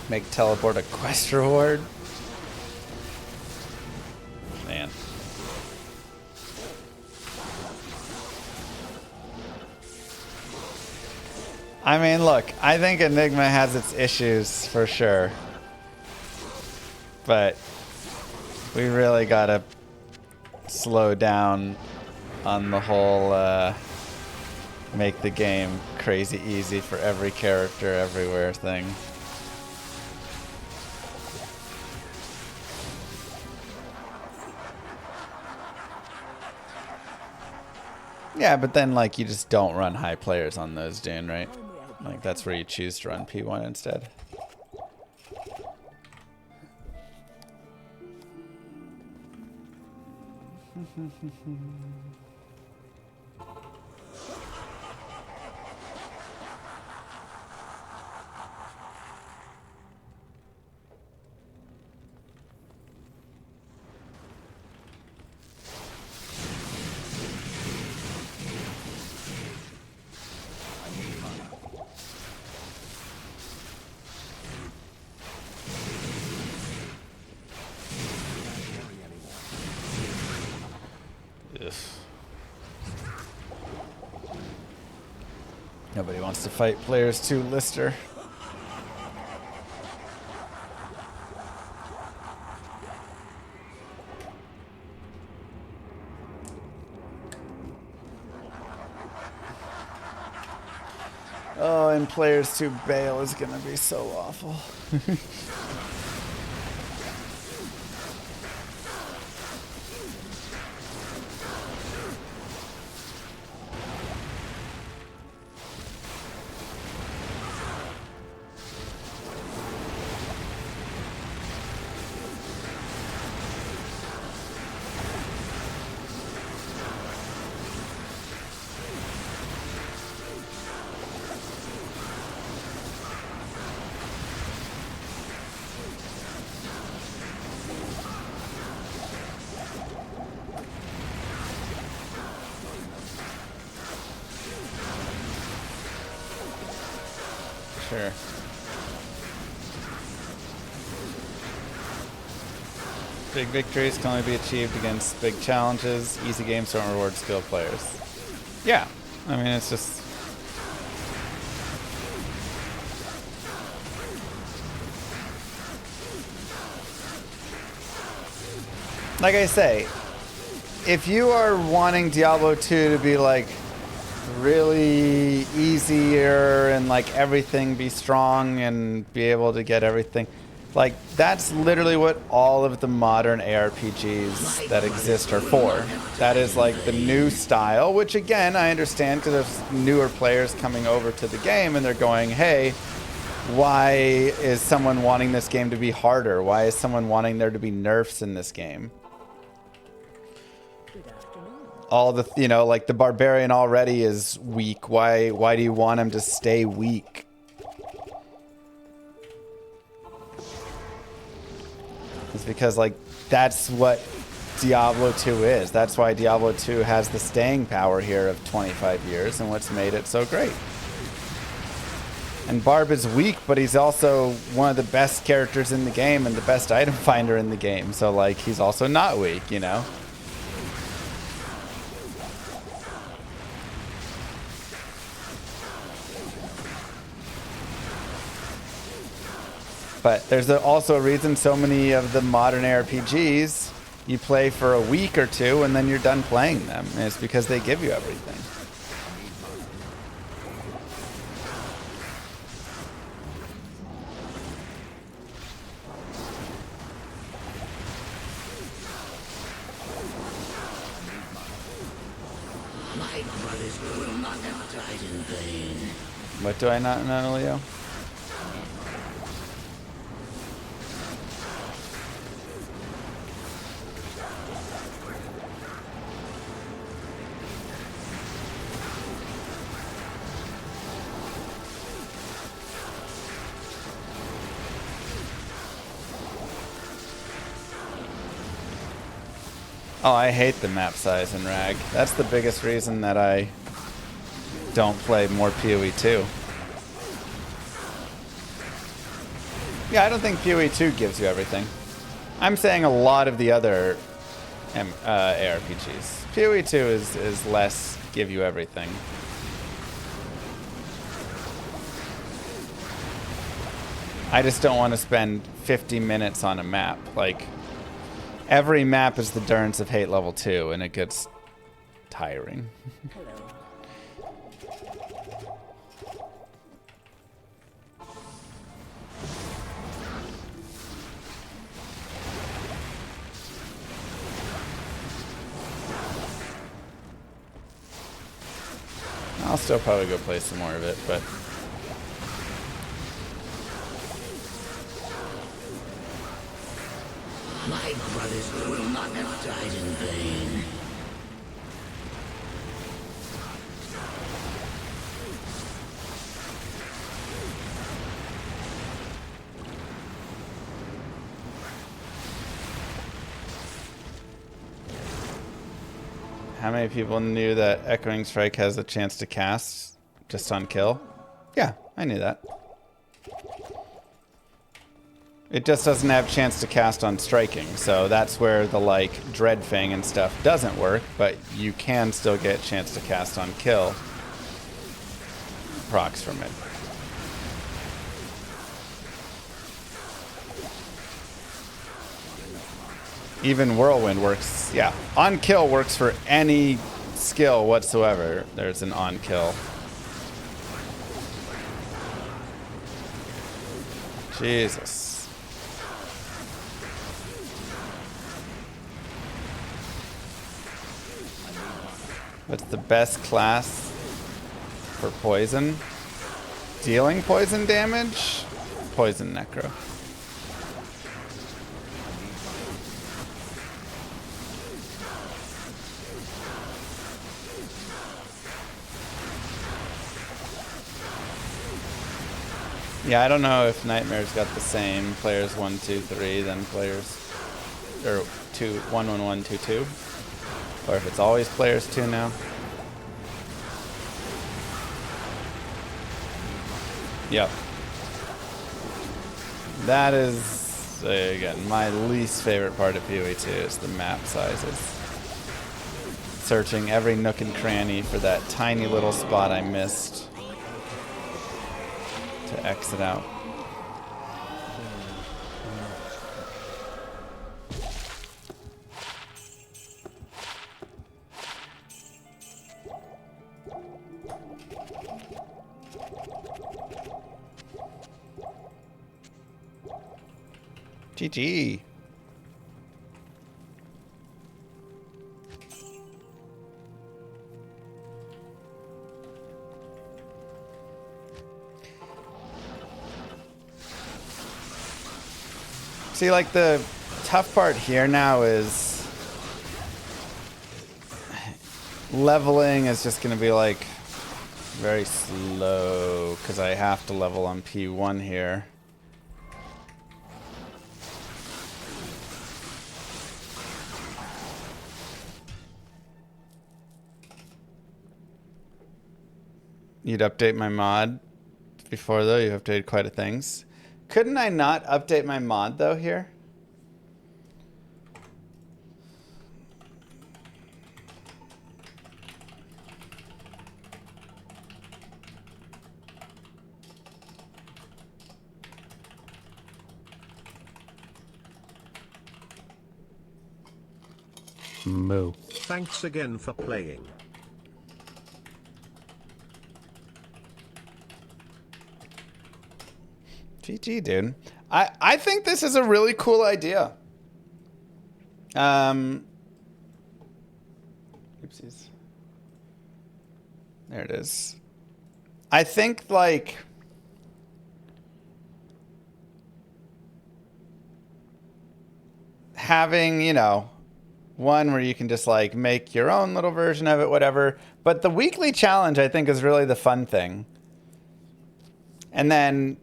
Make teleport a quest reward? Man. I mean, look, I think Enigma has its issues for sure. But we really gotta slow down on the whole make the game crazy easy for every character everywhere thing. Yeah, but then, like, you just don't run high players on those, Dune, right? Like, that's where you choose to run P1 instead. Nobody wants to fight players 2 Lister. Oh, and players 2 Bale is gonna be so awful. Sure. Big victories can only be achieved against big challenges. Easy games don't reward skilled players. Yeah, I mean, it's just... Like I say, if you are wanting Diablo 2 to be like really easier and like everything be strong and be able to get everything, like that's literally what all of the modern ARPGs that exist are for. That is like the new style, which again I understand because there's newer players coming over to the game and they're going, hey, why is someone wanting this game to be harder? Why is someone wanting there to be nerfs in this game? All the, you know, like the barbarian already is weak. Why do you want him to stay weak? It's because like that's what Diablo 2 is. That's why Diablo 2 has the staying power here of 25 years and what's made it so great. And Barb is weak, but he's also one of the best characters in the game and the best item finder in the game. So like he's also not weak, you know? But there's also a reason so many of the modern RPGs you play for a week or two and then you're done playing them. And it's because they give you everything. My brothers will not have died in vain. What do I not know, Leo? Oh, I hate the map size in RAG. That's the biggest reason that I don't play more PoE 2. Yeah, I don't think PoE 2 gives you everything. I'm saying a lot of the other ARPGs. PoE 2 is less give you everything. I just don't want to spend 50 minutes on a map. Like, every map is the Durance of Hate level 2, and it gets tiring. I'll still probably go play some more of it, but... My brothers will not have died in vain. How many people knew that Echoing Strike has a chance to cast just on kill? Yeah, I knew that. It just doesn't have a chance to cast on striking, so that's where the like Dreadfang and stuff doesn't work, but you can still get a chance to cast on kill. procs from it. Even Whirlwind works, yeah. On kill works for any skill whatsoever. There's an on kill. Jesus. What's the best class for poison? Dealing poison damage? Poison necro. Yeah, I don't know if Nightmare's got the same players 1, 2, 3 than players or 2 1 1 1 2 2, or if it's always players 2 now. Yep. That is again my least favorite part of PoE 2 is the map sizes. Searching every nook and cranny for that tiny little spot I missed to exit out. GG. See, like, the tough part here now is leveling is just going to be, like, very slow because I have to level on P1 here. You'd update my mod before, though. You updated quite a things. Couldn't I not update my mod, though, here? Moo. Thanks again for playing. GG, dude. I think this is a really cool idea. Oopsies. There it is. I think, like, having, you know, one where you can just, like, make your own little version of it, whatever. But the weekly challenge, I think, is really the fun thing. And then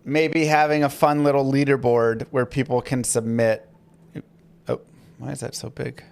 maybe having a fun little leaderboard where people can submit. Oh, why is that so big?